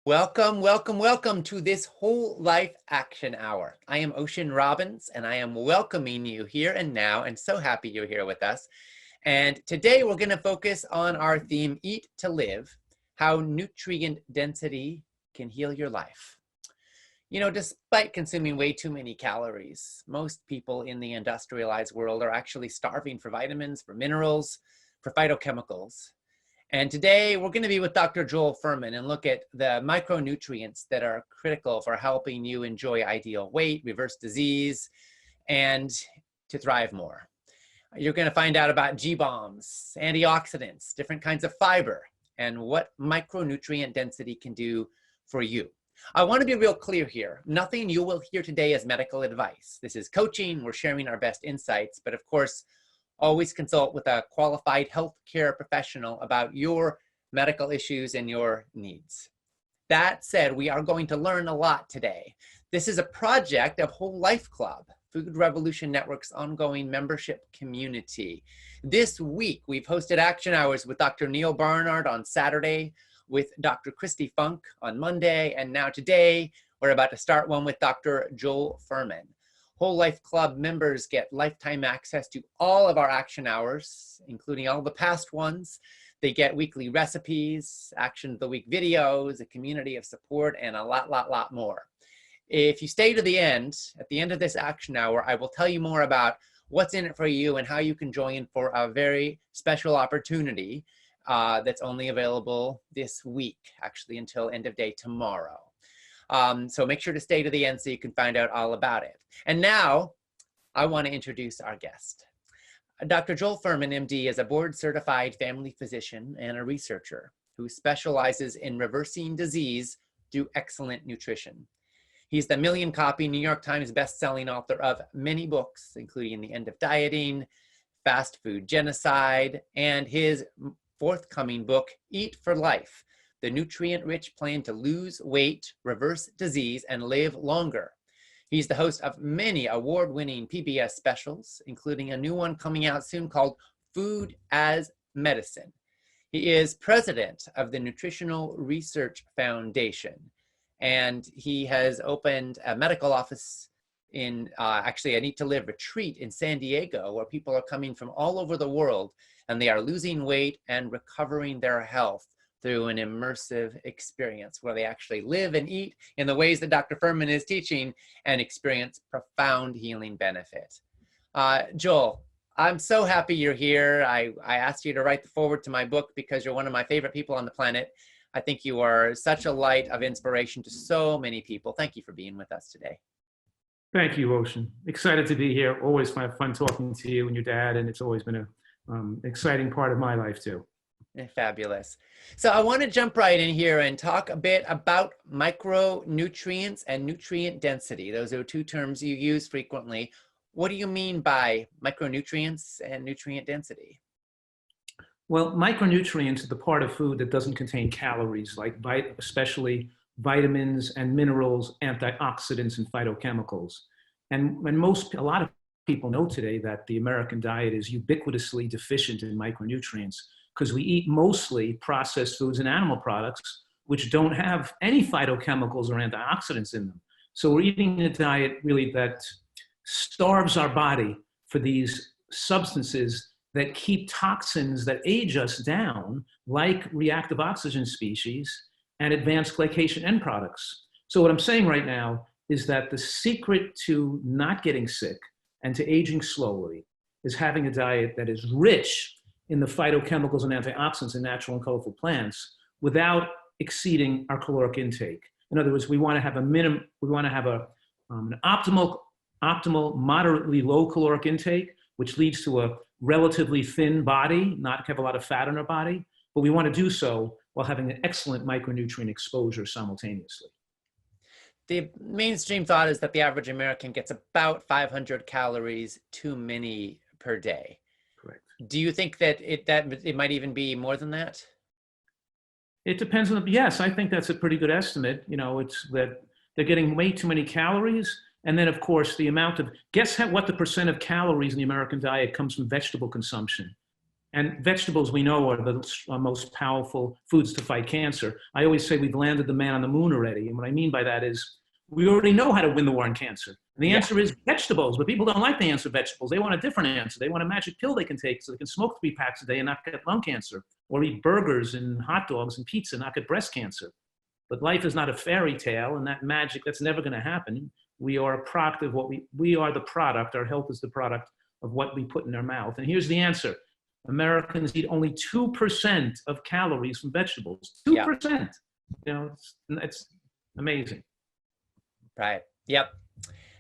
Welcome, welcome, welcome to this Whole Life Action Hour. I am Ocean Robbins, and I am welcoming you here and now, and so happy you're here with us. And today we're going to focus on our theme, Eat to Live, how nutrient density can heal your life. You know, despite consuming way too many calories, most people in the industrialized world are actually starving for vitamins, for minerals, for phytochemicals. And today we're going to be with Dr. Joel Fuhrman and look at the micronutrients that are critical for helping you enjoy ideal weight, reverse disease, and to thrive more. You're going to find out about GBOMBS, antioxidants, different kinds of fiber, and what micronutrient density can do for you. I want to be real clear here. Nothing you will hear today is medical advice. This is coaching. We're sharing our best insights, but of course, always consult with a qualified healthcare professional about your medical issues and your needs. That said, we are going to learn a lot today. This is a project of Whole Life Club, Food Revolution Network's ongoing membership community. This week, we've hosted action hours with Dr. Neil Barnard on Saturday, with Dr. Christy Funk on Monday, and now today, we're about to start one with Dr. Joel Fuhrman. Whole Life Club members get lifetime access to all of our action hours, including all the past ones. They get weekly recipes, action of the week videos, a community of support, and a lot more. If you stay to the end, at the end of this action hour, I will tell you more about what's in it for you and how you can join for a very special opportunity that's only available this week, actually until end of day tomorrow. So make sure to stay to the end so you can find out all about it. And now I want to introduce our guest. Dr. Joel Fuhrman, MD, is a board-certified family physician and a researcher who specializes in reversing disease through excellent nutrition. He's the million-copy New York Times best-selling author of many books, including The End of Dieting, Fast Food Genocide, and his forthcoming book, Eat for Life: The Nutrient-Rich Plan to Lose Weight, Reverse Disease, and Live Longer. He's the host of many award-winning PBS specials, including a new one coming out soon called Food as Medicine. He is president of the Nutritional Research Foundation, and he has opened a medical office in actually an Eat to Live retreat in San Diego, where people are coming from all over the world, and they are losing weight and recovering their health through an immersive experience where they actually live and eat in the ways that Dr. Fuhrman is teaching and experience profound healing benefit. Joel, I'm so happy you're here. I asked you to write the foreword to my book because you're one of my favorite people on the planet. I think you are such a light of inspiration to so many people. Thank you for being with us today. Thank you, Ocean. Excited to be here. Always fun talking to you and your dad, and it's always been an exciting part of my life too. Fabulous. So I want to jump right in here and talk a bit about micronutrients and nutrient density. Those are two terms you use frequently. What do you mean by micronutrients and nutrient density? Well, micronutrients are the part of food that doesn't contain calories, like especially vitamins and minerals, antioxidants, and phytochemicals. And a lot of people know today that the American diet is ubiquitously deficient in micronutrients, because we eat mostly processed foods and animal products, which don't have any phytochemicals or antioxidants in them. So we're eating a diet really that starves our body for these substances that keep toxins that age us down, like reactive oxygen species and advanced glycation end products. So what I'm saying right now is that the secret to not getting sick and to aging slowly is having a diet that is rich in the phytochemicals and antioxidants in natural and colorful plants without exceeding our caloric intake. In other words, we want to have an optimal, moderately low caloric intake, which leads to a relatively thin body, not have a lot of fat in our body, but we want to do so while having an excellent micronutrient exposure simultaneously. The mainstream thought is that the average American gets about 500 calories too many per day. Correct. Do you think that it might even be more than that? It depends on yes, I think that's a pretty good estimate. You know, it's that they're getting way too many calories. And then, of course, the amount of, guess what the percent of calories in the American diet comes from vegetable consumption? And vegetables, we know, are the most powerful foods to fight cancer. I always say we've landed the man on the moon already. And what I mean by that is we already know how to win the war on cancer. And the answer is vegetables, but people don't like the answer vegetables. They want a different answer. They want a magic pill they can take so they can smoke 3 packs a day and not get lung cancer, or eat burgers and hot dogs and pizza and not get breast cancer. But life is not a fairy tale, and that magic, that's never going to happen. We are a product of what we are the product. Our health is the product of what we put in our mouth. And here's the answer. Americans eat only 2% of calories from vegetables. 2%. You know, it's amazing. Right. Yep.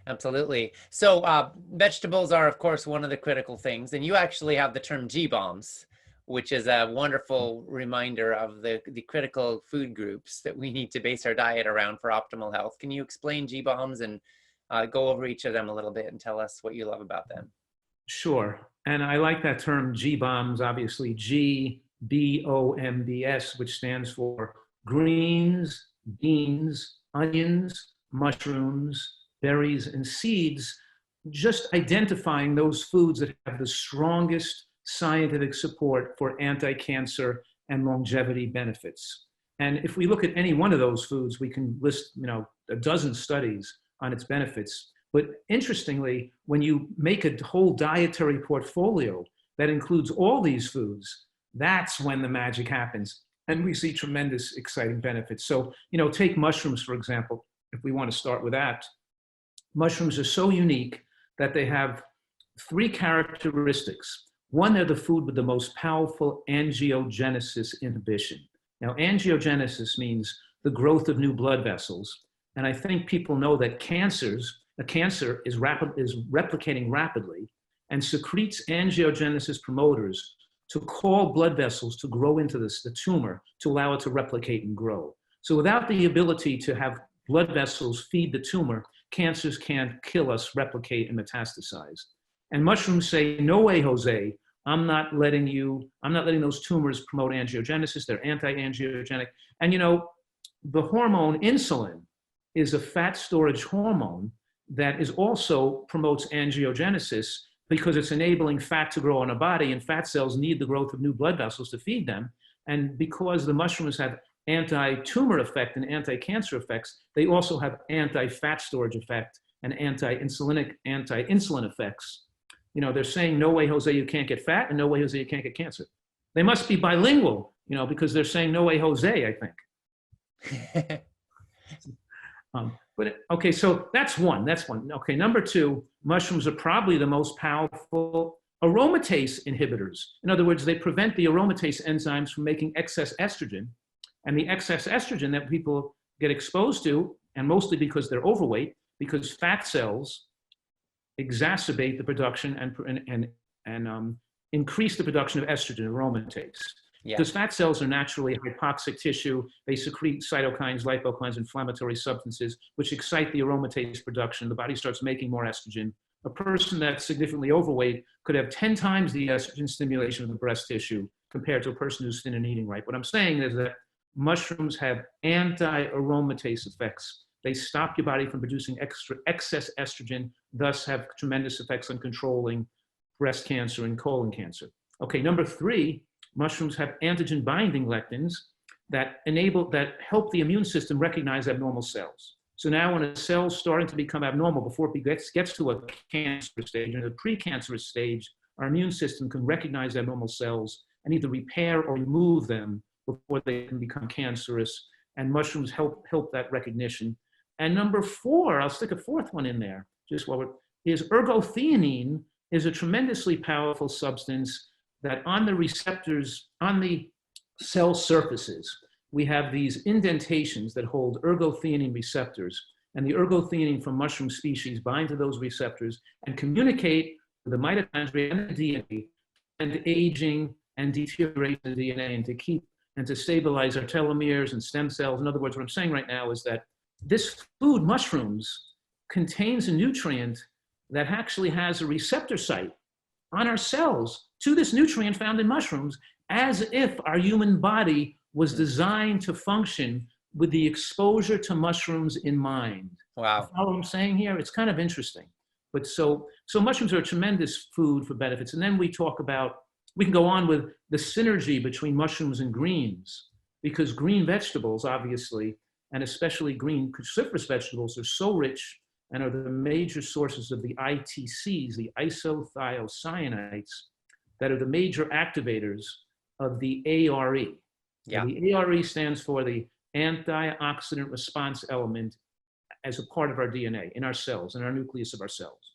Absolutely. So vegetables are, of course, one of the critical things. And you actually have the term GBOMBS, which is a wonderful reminder of the critical food groups that we need to base our diet around for optimal health. Can you explain GBOMBS and go over each of them a little bit and tell us what you love about them? Sure. And I like that term GBOMBS, obviously GBOMBS, which stands for greens, beans, onions, mushrooms, berries, and seeds, just identifying those foods that have the strongest scientific support for anti-cancer and longevity benefits. And if we look at any one of those foods, we can list, a dozen studies on its benefits. But interestingly, when you make a whole dietary portfolio that includes all these foods, that's when the magic happens. And we see tremendous, exciting benefits. So, take mushrooms, for example, if we want to start with that. Mushrooms are so unique that they have 3 characteristics. One, they're the food with the most powerful angiogenesis inhibition. Now, angiogenesis means the growth of new blood vessels. And I think people know that a cancer is replicating rapidly and secretes angiogenesis promoters to call blood vessels to grow into the tumor to allow it to replicate and grow. So without the ability to have blood vessels feed the tumor, cancers can't kill us, replicate, and metastasize. And mushrooms say, no way, Jose, I'm not letting those tumors promote angiogenesis. They're anti-angiogenic. And the hormone insulin is a fat storage hormone that is also promotes angiogenesis because it's enabling fat to grow in a body, and fat cells need the growth of new blood vessels to feed them. And because the mushrooms have anti-tumor effect and anti-cancer effects, they also have anti-fat storage effect and anti-insulin effects. They're saying, no way, Jose, you can't get fat, and no way, Jose, you can't get cancer. They must be bilingual, because they're saying, no way, Jose, I think. Okay, so that's one. Okay, number 2, mushrooms are probably the most powerful aromatase inhibitors. In other words, they prevent the aromatase enzymes from making excess estrogen. And the excess estrogen that people get exposed to, and mostly because they're overweight, because fat cells exacerbate the production and increase the production of estrogen, aromatase. Yeah. Because fat cells are naturally hypoxic tissue. They secrete cytokines, lipokines, inflammatory substances, which excite the aromatase production. The body starts making more estrogen. A person that's significantly overweight could have 10 times the estrogen stimulation of the breast tissue compared to a person who's thin and eating right. What I'm saying is that mushrooms have anti-aromatase effects. They stop your body from producing excess estrogen, thus have tremendous effects on controlling breast cancer and colon cancer. Okay, number 3, mushrooms have antigen binding lectins that help the immune system recognize abnormal cells. So now when a cell's starting to become abnormal before it gets to a cancer stage, in the precancerous stage, our immune system can recognize abnormal cells and either repair or remove them before they can become cancerous. And mushrooms help that recognition. And number 4, I'll stick a 4th one in there, is ergothioneine is a tremendously powerful substance that on the receptors, on the cell surfaces, we have these indentations that hold ergothioneine receptors, and the ergothioneine from mushroom species bind to those receptors and communicate with the mitochondria and the DNA and aging and deterioration of the DNA and to stabilize our telomeres and stem cells. In other words, what I'm saying right now is that this food, mushrooms, contains a nutrient that actually has a receptor site on our cells to this nutrient found in mushrooms, as if our human body was designed to function with the exposure to mushrooms in mind. Wow. You follow what I'm saying here? It's kind of interesting. But so mushrooms are a tremendous food for benefits. And then we talk about we can go on with the synergy between mushrooms and greens, because green vegetables, obviously, and especially green cruciferous vegetables, are so rich and are the major sources of the ITCs, the isothiocyanates, that are the major activators of the ARE. Yeah. The ARE stands for the antioxidant response element as a part of our DNA, in our cells, in our nucleus of our cells.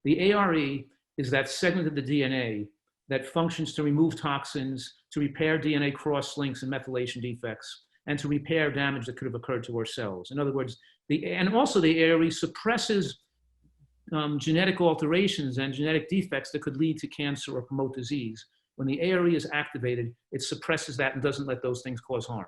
The ARE is that segment of the DNA that functions to remove toxins, to repair DNA cross-links and methylation defects, and to repair damage that could have occurred to our cells. In other words, and also the ARE suppresses genetic alterations and genetic defects that could lead to cancer or promote disease. When the ARE is activated, it suppresses that and doesn't let those things cause harm.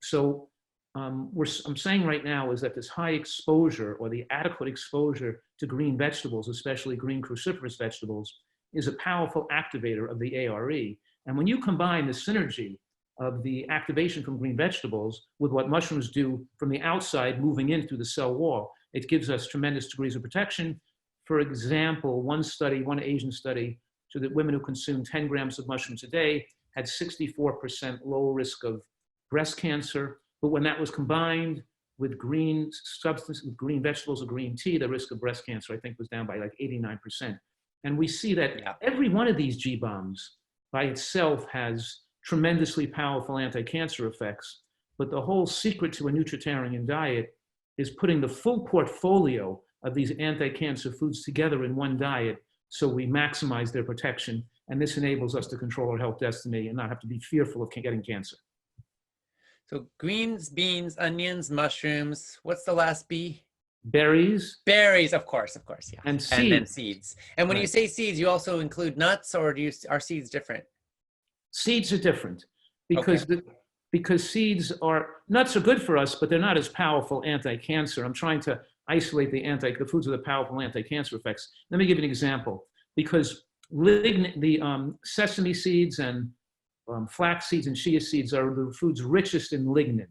So I'm saying right now is that this high exposure, or the adequate exposure to green vegetables, especially green cruciferous vegetables, is a powerful activator of the ARE. And when you combine the synergy of the activation from green vegetables with what mushrooms do from the outside moving in through the cell wall, it gives us tremendous degrees of protection. For example, one Asian study, showed that women who consumed 10 grams of mushrooms a day had 64% low risk of breast cancer. But when that was combined with green substance, with green vegetables or green tea, the risk of breast cancer, I think, was down by like 89%. And we see that every one of these GBOMBS by itself has tremendously powerful anti-cancer effects. But the whole secret to a nutritarian diet is putting the full portfolio of these anti-cancer foods together in one diet, so we maximize their protection. And this enables us to control our health destiny and not have to be fearful of getting cancer. So greens, beans, onions, mushrooms. What's the last B? Berries. Berries, of course, yeah. And seeds. And then seeds. And when you say seeds, you also include nuts, or are seeds different? Seeds are different because because nuts are good for us, but they're not as powerful anti-cancer. I'm trying to isolate the foods with the powerful anti-cancer effects. Let me give you an example. Because sesame seeds and flax seeds and chia seeds are the food's richest in lignans,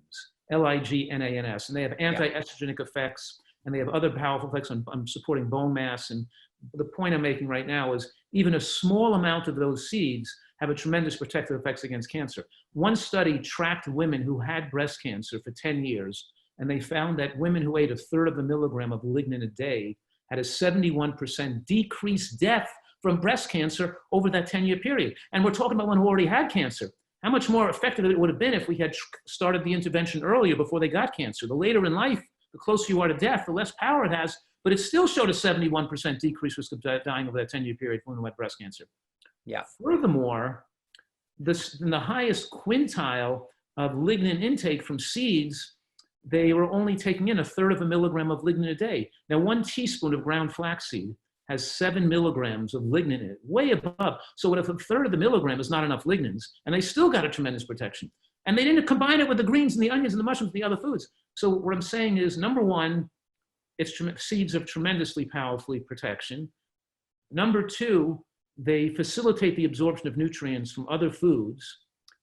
lignans, and they have anti-estrogenic effects, and they have other powerful effects on supporting bone mass. And the point I'm making right now is even a small amount of those seeds have a tremendous protective effects against cancer. One study tracked women who had breast cancer for 10 years, and they found that women who ate 1/3 of a milligram of lignin a day had a 71% decreased death from breast cancer over that 10-year period. And we're talking about one who already had cancer. How much more effective it would have been if we had started the intervention earlier before they got cancer. The later in life, the closer you are to death, the less power it has, but it still showed a 71% decreased risk of dying over that 10-year period for women who had breast cancer. Yeah. Furthermore, in the highest quintile of lignin intake from seeds, they were only taking in 1/3 of a milligram of lignin a day. Now, 1 teaspoon of ground flaxseed has 7 milligrams of lignin in it, way above. So if 1/3 of the milligram is not enough lignins, and they still got a tremendous protection. And they didn't combine it with the greens and the onions and the mushrooms and the other foods. So what I'm saying is, number one, seeds have tremendously powerfully protection. Number two, they facilitate the absorption of nutrients from other foods.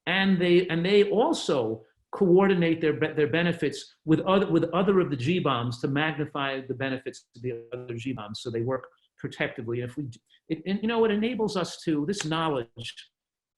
And they also coordinate their benefits with other of the GBOMBS to magnify the benefits of the other GBOMBS, so they work protectively. And it enables us to, this knowledge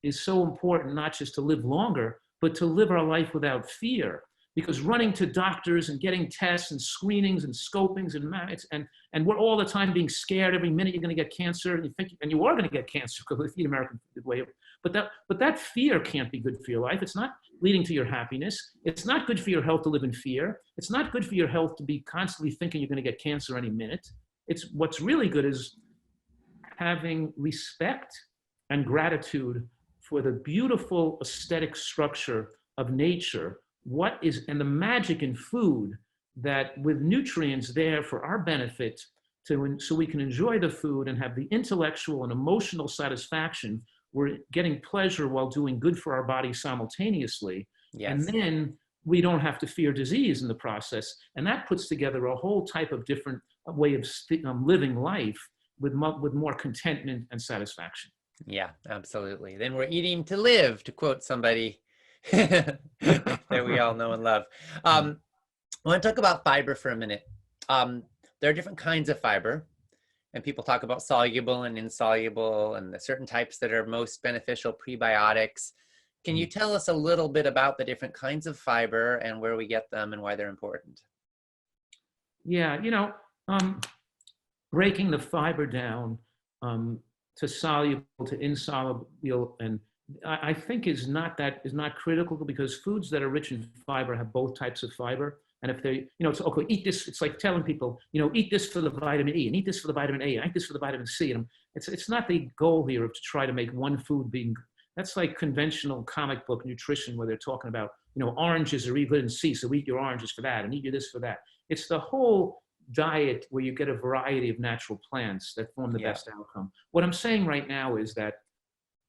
is so important, not just to live longer, but to live our life without fear. Because running to doctors and getting tests and screenings and scopings and we're all the time being scared every minute you're going to get cancer, and you are going to get cancer because of the Feed American way. But that fear can't be good for your life. It's not leading to your happiness. It's not good for your health to live in fear. It's not good for your health to be constantly thinking you're going to get cancer any minute. What's really good is having respect and gratitude for the beautiful aesthetic structure of nature, and the magic in food, that with nutrients there for our benefit, so we can enjoy the food and have the intellectual and emotional satisfaction. We're getting pleasure while doing good for our body simultaneously. Yes. And then we don't have to fear disease in the process. And that puts together a whole type of different way of living life with more contentment and satisfaction. Yeah, absolutely. Then we're eating to live, to quote somebody that we all know and love. I want to talk about fiber for a minute. There are different kinds of fiber, And people talk about soluble and insoluble and the certain types that are most beneficial prebiotics. Can you tell us a little bit about the different kinds of fiber and where we get them and why they're important? Yeah, breaking the fiber down to soluble, to insoluble, and I think is not critical, because foods that are rich in fiber have both types of fiber. And if they, it's okay, eat this. It's like telling people, eat this for the vitamin E, and eat this for the vitamin A, and eat this for the vitamin C. And it's not the goal here to try to make one food being. That's like conventional comic book nutrition, where they're talking about, oranges are really good in C, so eat your oranges for that, and eat your this for that. It's the whole diet where you get a variety of natural plants that form the best outcome. What I'm saying right now is that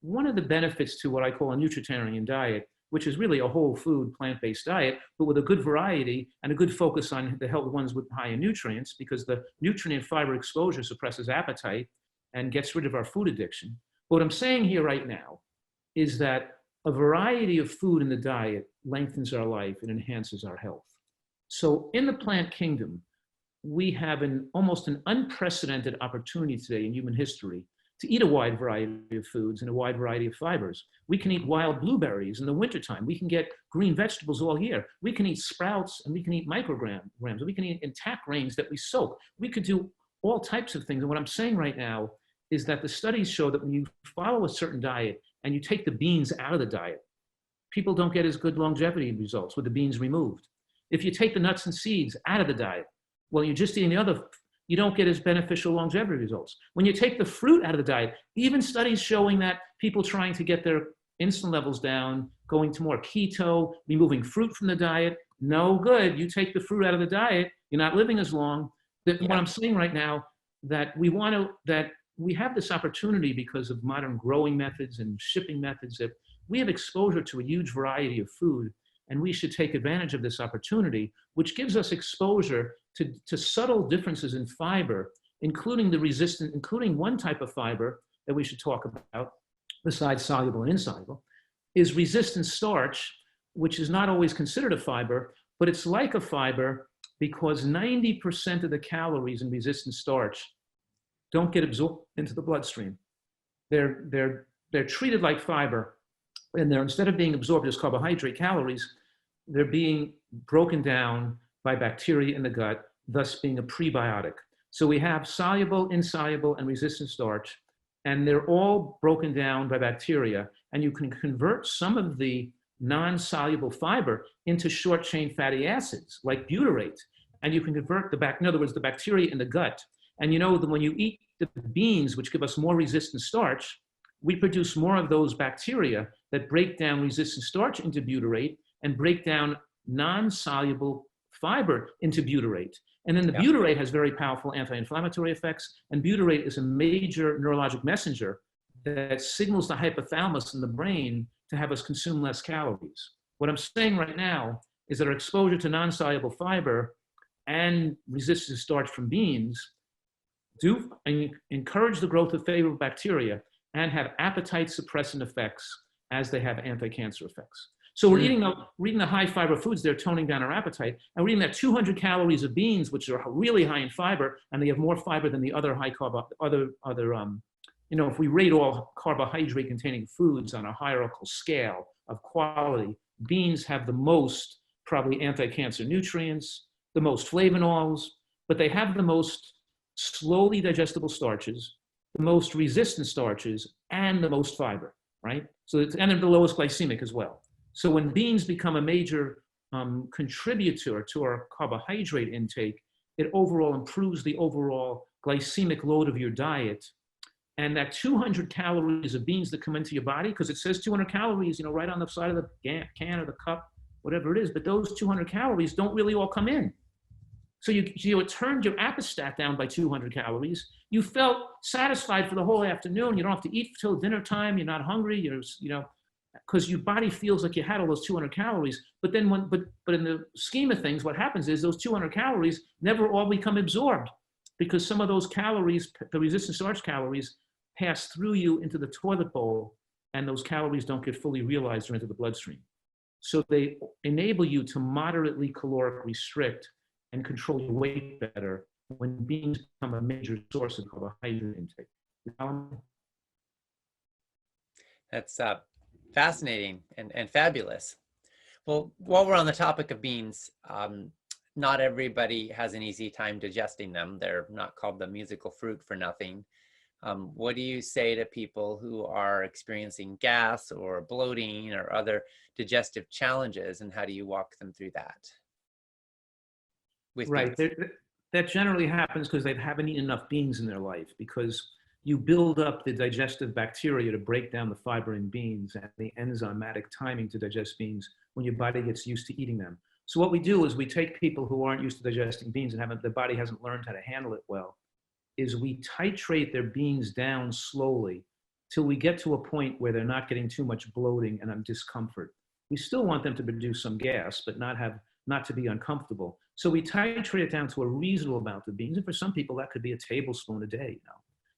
one of the benefits to what I call a nutritarian diet, which is really a whole food plant-based diet, but with a good variety and a good focus on the healthy ones with high in nutrients, because the nutrient fiber exposure suppresses appetite and gets rid of our food addiction. What I'm saying here right now is that a variety of food in the diet lengthens our life and enhances our health. So in the plant kingdom, we have almost an unprecedented opportunity today in human history to eat a wide variety of foods and a wide variety of fibers. We can eat wild blueberries in the wintertime. We can get green vegetables all year. We can eat sprouts, and we can eat micrograms. We can eat intact grains that we soak. We could do all types of things. And what I'm saying right now is that the studies show that when you follow a certain diet and you take the beans out of the diet, people don't get as good longevity results with the beans removed. If you take the nuts and seeds out of the diet, well, you're just eating the other, you don't get as beneficial longevity results. When you take the fruit out of the diet, even studies showing that people trying to get their insulin levels down, going to more keto, removing fruit from the diet, no good. You take the fruit out of the diet, you're not living as long. What I'm saying right now, that we have this opportunity because of modern growing methods and shipping methods, that we have exposure to a huge variety of food, and we should take advantage of this opportunity, which gives us exposure to subtle differences in fiber, including one type of fiber that we should talk about, besides soluble and insoluble, is resistant starch, which is not always considered a fiber, but it's like a fiber because 90% of the calories in resistant starch don't get absorbed into the bloodstream. They're treated like fiber, and instead of being absorbed as carbohydrate calories, they're being broken down by bacteria in the gut, thus being a prebiotic. So we have soluble, insoluble, and resistant starch, and they're all broken down by bacteria, and you can convert some of the non-soluble fiber into short-chain fatty acids, like butyrate, and you can convert in other words, the bacteria in the gut. And you know that when you eat the beans, which give us more resistant starch, we produce more of those bacteria that break down resistant starch into butyrate and break down non-soluble fiber into butyrate. And then the butyrate has very powerful anti-inflammatory effects, and butyrate is a major neurologic messenger that signals the hypothalamus in the brain to have us consume less calories. What I'm saying right now is that our exposure to non-soluble fiber and resistant starch from beans do encourage the growth of favorable bacteria and have appetite suppressant effects as they have anti-cancer effects. So we're eating the high fiber foods, they're toning down our appetite, and we're eating that 200 calories of beans, which are really high in fiber, and they have more fiber than the other high carb, if we rate all carbohydrate containing foods on a hierarchical scale of quality, beans have the most probably anti-cancer nutrients, the most flavonols, but they have the most slowly digestible starches, the most resistant starches, and the most fiber, right? So and they're the lowest glycemic as well. So when beans become a major contributor to our carbohydrate intake, it overall improves the overall glycemic load of your diet. And that 200 calories of beans that come into your body, because it says 200 calories, right on the side of the can or the cup, whatever it is, but those 200 calories don't really all come in. So you turned your appestat down by 200 calories. You felt satisfied for the whole afternoon. You don't have to eat till dinner time. You're not hungry. Because your body feels like you had all those 200 calories. But then but in the scheme of things, what happens is those 200 calories never all become absorbed, because some of those calories, the resistant starch calories, pass through you into the toilet bowl, and those calories don't get fully realized or into the bloodstream. So they enable you to moderately caloric restrict and control your weight better when beans become a major source of carbohydrate intake. That's fascinating and fabulous. Well, while we're on the topic of beans, not everybody has an easy time digesting them. They're not called the musical fruit for nothing. What do you say to people who are experiencing gas or bloating or other digestive challenges, and how do you walk them through that? With Right. beans? That generally happens because they haven't eaten enough beans in their life, because you build up the digestive bacteria to break down the fiber in beans and the enzymatic timing to digest beans when your body gets used to eating them. So what we do is we take people who aren't used to digesting beans and the body hasn't learned how to handle it well, is we titrate their beans down slowly till we get to a point where they're not getting too much bloating and discomfort. We still want them to produce some gas, but not to be uncomfortable. So we titrate it down to a reasonable amount of beans. And for some people, that could be a tablespoon a day,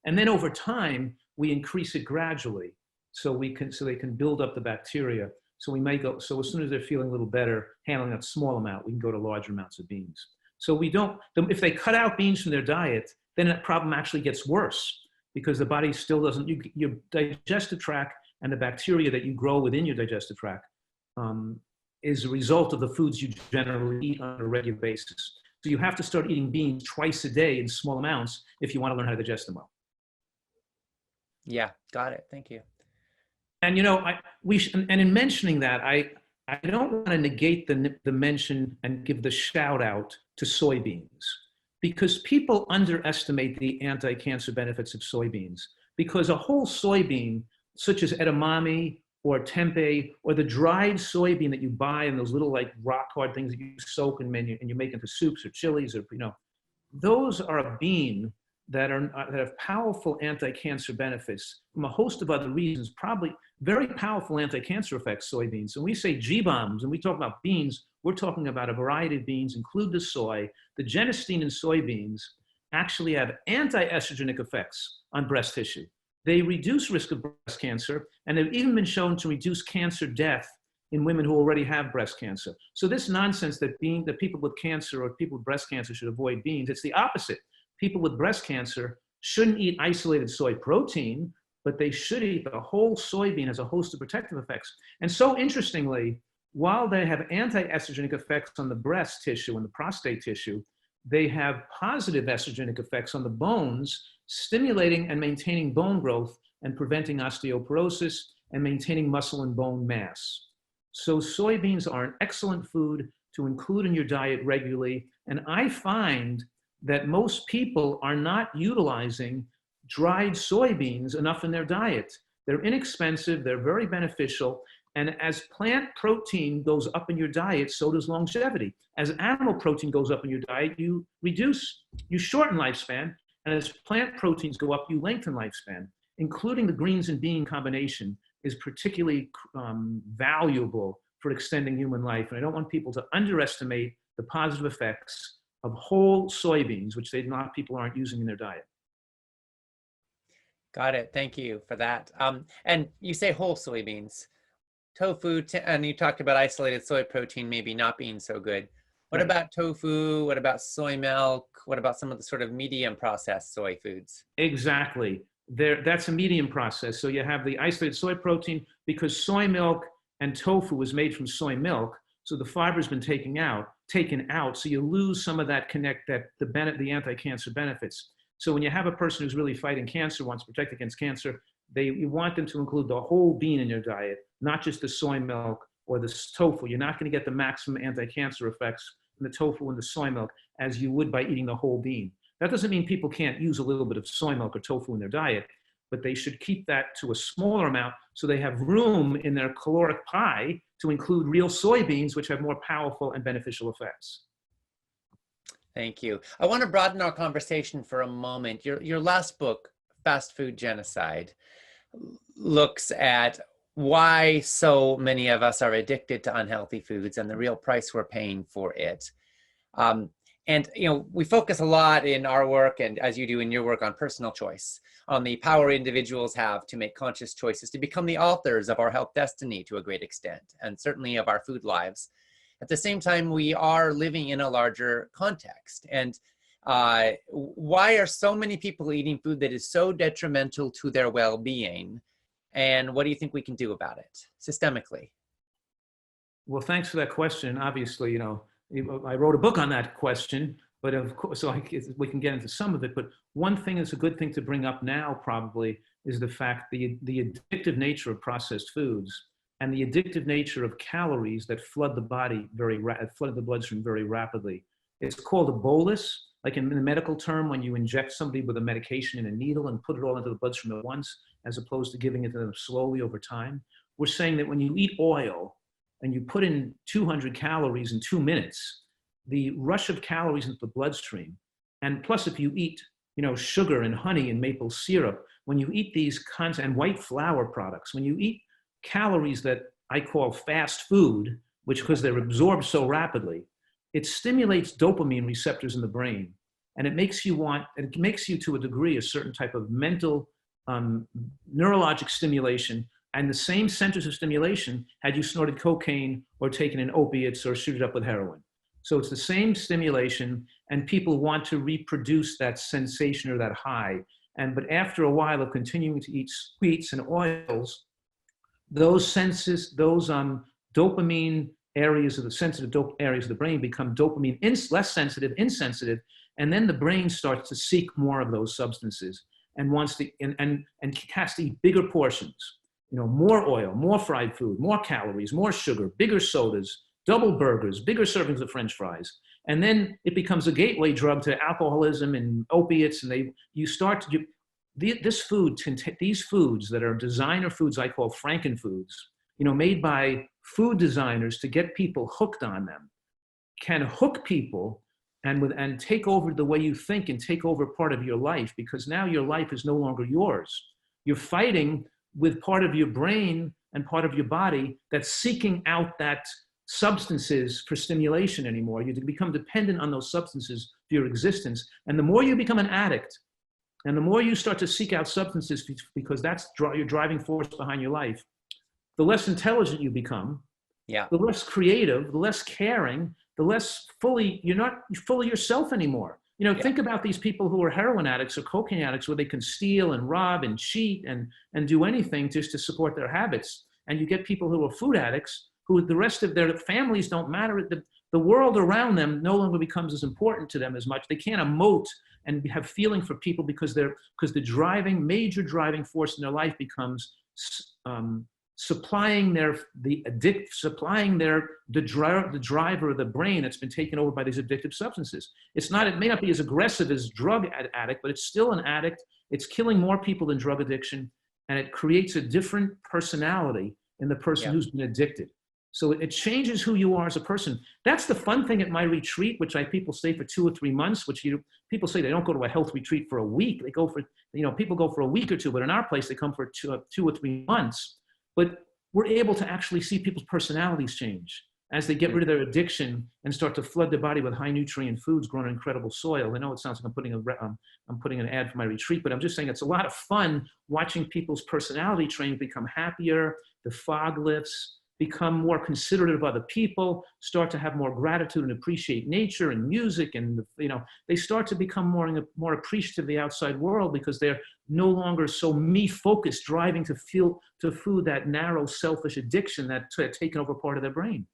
And then over time, we increase it gradually so they can build up the bacteria. So as soon as they're feeling a little better, handling that small amount, we can go to larger amounts of beans. So if they cut out beans from their diet, then that problem actually gets worse, because the body still doesn't, your digestive tract and the bacteria that you grow within your digestive tract is a result of the foods you generally eat on a regular basis. So you have to start eating beans twice a day in small amounts if you want to learn how to digest them well. Yeah, got it. Thank you. And in mentioning that, I don't want to negate the mention and give the shout out to soybeans, because people underestimate the anti-cancer benefits of soybeans. Because a whole soybean, such as edamame or tempeh, or the dried soybean that you buy in those little like rock hard things that you soak and you make into soups or chilies, or those are a bean that have powerful anti-cancer benefits from a host of other reasons, probably very powerful anti-cancer effects, soybeans. And we say GBOMBS, and we talk about beans, we're talking about a variety of beans, include the soy. The genistein in soybeans actually have anti-estrogenic effects on breast tissue. They reduce risk of breast cancer, and they've even been shown to reduce cancer death in women who already have breast cancer. So this nonsense that people with cancer or people with breast cancer should avoid beans, it's the opposite. People with breast cancer shouldn't eat isolated soy protein, but they should eat the whole soybean as a host of protective effects. And so interestingly, while they have anti-estrogenic effects on the breast tissue and the prostate tissue, they have positive estrogenic effects on the bones, stimulating and maintaining bone growth and preventing osteoporosis and maintaining muscle and bone mass. So soybeans are an excellent food to include in your diet regularly. And I find that most people are not utilizing dried soybeans enough in their diet. They're inexpensive, they're very beneficial, and as plant protein goes up in your diet, so does longevity. As animal protein goes up in your diet, you shorten lifespan, and as plant proteins go up, you lengthen lifespan. Including the greens and bean combination is particularly valuable for extending human life, and I don't want people to underestimate the positive effects of whole soybeans, which people aren't using in their diet. Got it. Thank you for that. And you say whole soybeans, tofu, and you talked about isolated soy protein maybe not being so good. What about tofu? What about soy milk? What about some of the sort of medium processed soy foods? Exactly. That's a medium process. So you have the isolated soy protein, because soy milk and tofu is made from soy milk. So the fiber's been taken out, so you lose some of the anti-cancer benefits. So when you have a person who's really fighting cancer, wants to protect against cancer, you want them to include the whole bean in your diet, not just the soy milk or the tofu. You're not going to get the maximum anti-cancer effects from the tofu and the soy milk as you would by eating the whole bean. That doesn't mean people can't use a little bit of soy milk or tofu in their diet, but they should keep that to a smaller amount so they have room in their caloric pie to include real soybeans, which have more powerful and beneficial effects. Thank you. I want to broaden our conversation for a moment. Your last book, Fast Food Genocide, looks at why so many of us are addicted to unhealthy foods and the real price we're paying for it. And we focus a lot in our work, and as you do in your work, on personal choice, on the power individuals have to make conscious choices to become the authors of our health destiny to a great extent, and certainly of our food lives. At the same time, we are living in a larger context. And Why are so many people eating food that is so detrimental to their well-being? And what do you think we can do about it systemically? Well, thanks for that question. Obviously, I wrote a book on that question, but of course, so we can get into some of it. But one thing that's a good thing to bring up now probably is the fact the addictive nature of processed foods and the addictive nature of calories that flood the body flood the bloodstream very rapidly. It's called a bolus, like in the medical term, when you inject somebody with a medication in a needle and put it all into the bloodstream at once, as opposed to giving it to them slowly over time. We're saying that when you eat oil and you put in 200 calories in 2 minutes, the rush of calories into the bloodstream, and plus if you eat, sugar and honey and maple syrup, when you eat these and white flour products, when you eat calories that I call fast food, which because they're absorbed so rapidly, it stimulates dopamine receptors in the brain. And it makes you to a degree a certain type of mental neurologic stimulation, and the same centers of stimulation had you snorted cocaine or taken in opiates or shoot it up with heroin. So it's the same stimulation, and people want to reproduce that sensation or that high. But after a while of continuing to eat sweets and oils, those dopamine areas of the sensitive areas of the brain become dopamine less sensitive, insensitive, and then the brain starts to seek more of those substances and wants to and has to eat bigger portions. More oil, more fried food, more calories, more sugar, bigger sodas, double burgers, bigger servings of French fries. And then it becomes a gateway drug to alcoholism and opiates. And these foods that are designer foods, I call frankenfoods, made by food designers to get people hooked on them, can hook people and take over the way you think and take over part of your life, because now your life is no longer yours. You're fighting with part of your brain and part of your body that's seeking out that substances for stimulation anymore. You become dependent on those substances for your existence. And the more you become an addict, and the more you start to seek out substances because that's your driving force behind your life, the less intelligent you become, the less creative, the less caring, the less you're not fully yourself anymore. Think about these people who are heroin addicts or cocaine addicts, where they can steal and rob and cheat and do anything just to support their habits. And you get people who are food addicts, who the rest of their families don't matter. The world around them no longer becomes as important to them as much. They can't emote and have feeling for people because the major driving force in their life becomes supplying the driver of the brain that's been taken over by these addictive substances. It may not be as aggressive as drug addict, but it's still an addict. It's killing more people than drug addiction, and it creates a different personality in the person who's been addicted. So it changes who you are as a person. That's the fun thing at my retreat, which people stay for 2 or 3 months, people say they don't go to a health retreat for a week. They go for, people go for a week or two, but in our place, they come for 2 or 3 months. But we're able to actually see people's personalities change as they get rid of their addiction and start to flood their body with high nutrient foods grown in incredible soil. I know it sounds like I'm putting an ad for my retreat, but I'm just saying it's a lot of fun watching people's personality traits become happier, the fog lifts, become more considerate of other people, start to have more gratitude and appreciate nature and music, and they start to become more appreciative of the outside world because they're no longer so me-focused, driving to food that narrow, selfish addiction that's taken over part of their brain.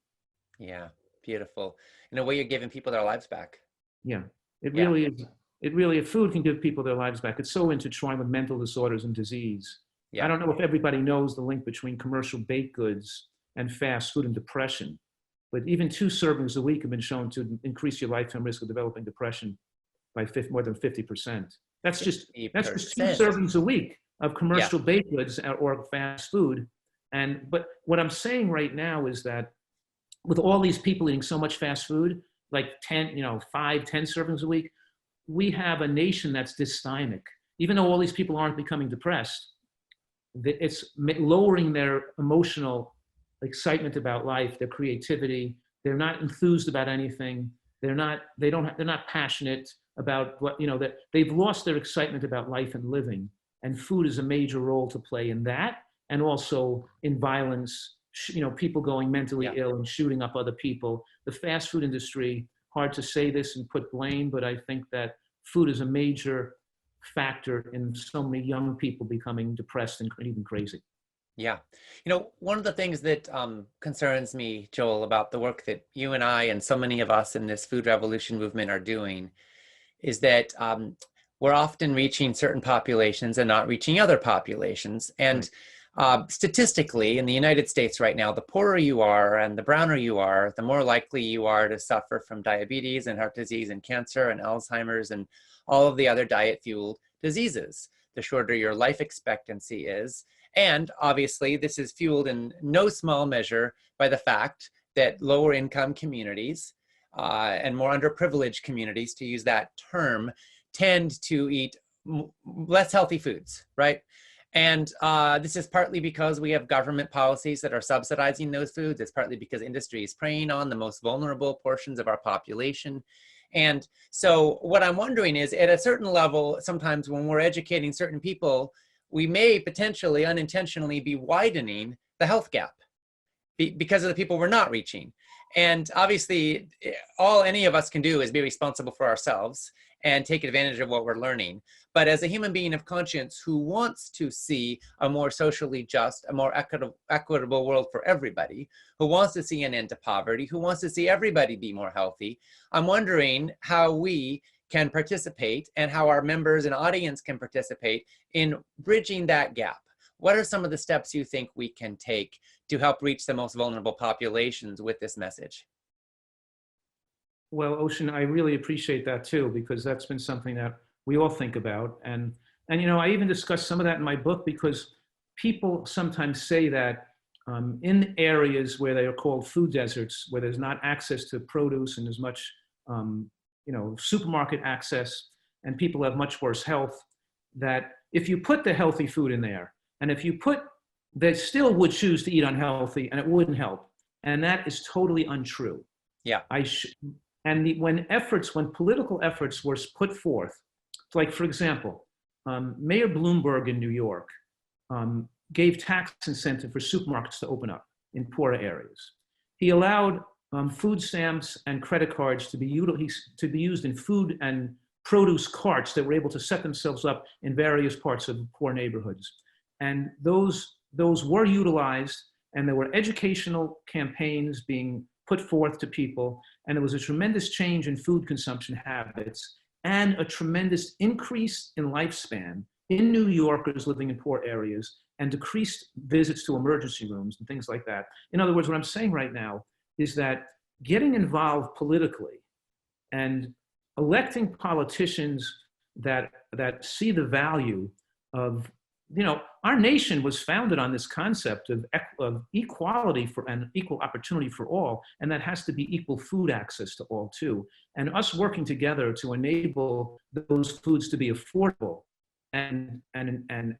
Yeah, beautiful. In a way, you're giving people their lives back. Yeah, really is. It really, food can give people their lives back. It's so intertwined with mental disorders and disease. Yeah. I don't know if everybody knows the link between commercial baked goods and fast food and depression, but even 2 servings a week have been shown to increase your lifetime risk of developing depression by more than 50%. That's just 2 servings a week of commercial baked goods or fast food. But what I'm saying right now is that with all these people eating so much fast food, like 5, 10 servings a week, we have a nation that's dysthymic. Even though all these people aren't becoming depressed, it's lowering their emotional excitement about life, their creativity. They're not enthused about anything. They're not passionate about that they've lost their excitement about life and living. And food is a major role to play in that, and also in violence, people going mentally ill and shooting up other people. The fast food industry, hard to say this and put blame, but I think that food is a major factor in so many young people becoming depressed and even crazy. Yeah. You know, one of the things that concerns me, Joel, about the work that you and I and so many of us in this food revolution movement are doing is that we're often reaching certain populations and not reaching other populations. And statistically, in the United States right now, the poorer you are and the browner you are, the more likely you are to suffer from diabetes and heart disease and cancer and Alzheimer's and all of the other diet-fueled diseases. The shorter your life expectancy is. And obviously, this is fueled in no small measure by the fact that lower income communities and more underprivileged communities, to use that term, tend to eat less healthy foods, right? And this is partly because we have government policies that are subsidizing those foods. It's partly because industry is preying on the most vulnerable portions of our population. And so what I'm wondering is, at a certain level, sometimes when we're educating certain people, we may potentially unintentionally be widening the health gap because of the people we're not reaching. And obviously, all any of us can do is be responsible for ourselves and take advantage of what we're learning. But as a human being of conscience who wants to see a more socially just, a more equitable world for everybody, who wants to see an end to poverty, who wants to see everybody be more healthy, I'm wondering how we can participate and how our members and audience can participate in bridging that gap. What are some of the steps you think we can take to help reach the most vulnerable populations with this message? Well, Ocean, I really appreciate that too, because that's been something that we all think about. And you know, I even discussed some of that in my book, because people sometimes say that in areas where they are called food deserts, where there's not access to produce and as much you know, supermarket access, and people have much worse health, that if you put the healthy food in there, and if you put, they still would choose to eat unhealthy and it wouldn't help. And that is totally untrue. Yeah. When political efforts were put forth, like for example, Mayor Bloomberg in New York gave tax incentive for supermarkets to open up in poorer areas. He allowed food stamps and credit cards to be used in food and produce carts that were able to set themselves up in various parts of poor neighborhoods. And those were utilized, and there were educational campaigns being put forth to people, and there was a tremendous change in food consumption habits and a tremendous increase in lifespan in New Yorkers living in poor areas, and decreased visits to emergency rooms and things like that. In other words, what I'm saying right now is that getting involved politically and electing politicians that see the value of, you know, our nation was founded on this concept of equality and equal opportunity for all, and that has to be equal food access to all too. And us working together to enable those foods to be affordable and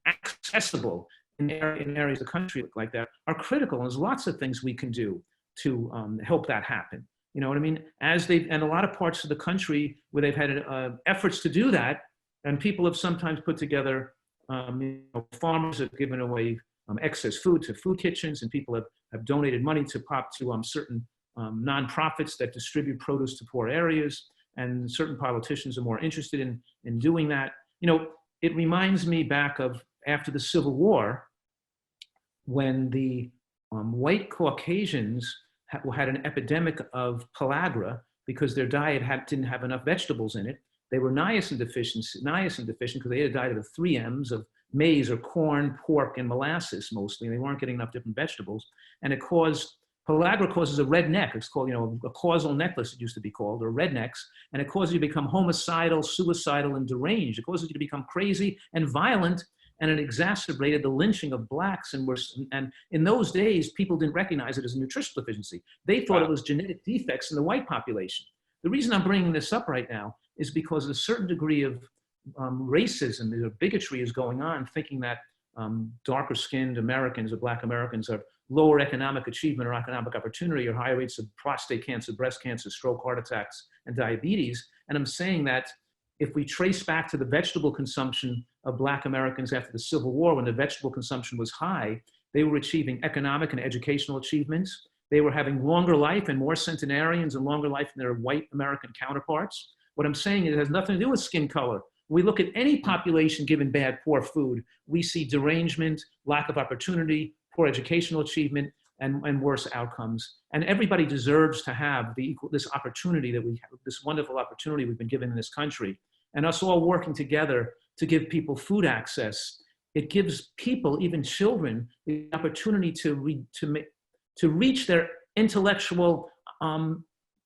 accessible in areas of the country like that are critical. And there's lots of things we can do to help that happen. You know what I mean? And a lot of parts of the country where they've had efforts to do that, and people have sometimes put together, you know, farmers have given away excess food to food kitchens, and people have donated money to certain nonprofits that distribute produce to poor areas, and certain politicians are more interested in doing that. You know, it reminds me back of after the Civil War, when the white Caucasians had an epidemic of pellagra because their diet didn't have enough vegetables in it. They were niacin deficient because they had a diet of 3 M's of maize or corn, pork, and molasses mostly, and they weren't getting enough different vegetables. And pellagra causes a red neck. It's called, you know, a causal necklace, it used to be called, or rednecks, and it causes you to become homicidal, suicidal, and deranged. It causes you to become crazy and violent, and it exacerbated the lynching of blacks. And in those days, people didn't recognize it as a nutritional deficiency. They thought it was genetic defects in the white population. The reason I'm bringing this up right now is because a certain degree of racism or bigotry is going on, thinking that darker skinned Americans or black Americans have lower economic achievement or economic opportunity or higher rates of prostate cancer, breast cancer, stroke, heart attacks, and diabetes. And I'm saying that if we trace back to the vegetable consumption of black Americans after the Civil War, when the vegetable consumption was high, they were achieving economic and educational achievements. They were having longer life and more centenarians and longer life than their white American counterparts. What I'm saying is it has nothing to do with skin color. We look at any population given bad, poor food, we see derangement, lack of opportunity, poor educational achievement, and worse outcomes. And everybody deserves to have this opportunity that we have, this wonderful opportunity we've been given in this country. And us all working together to give people food access, it gives people, even children, the opportunity to reach their intellectual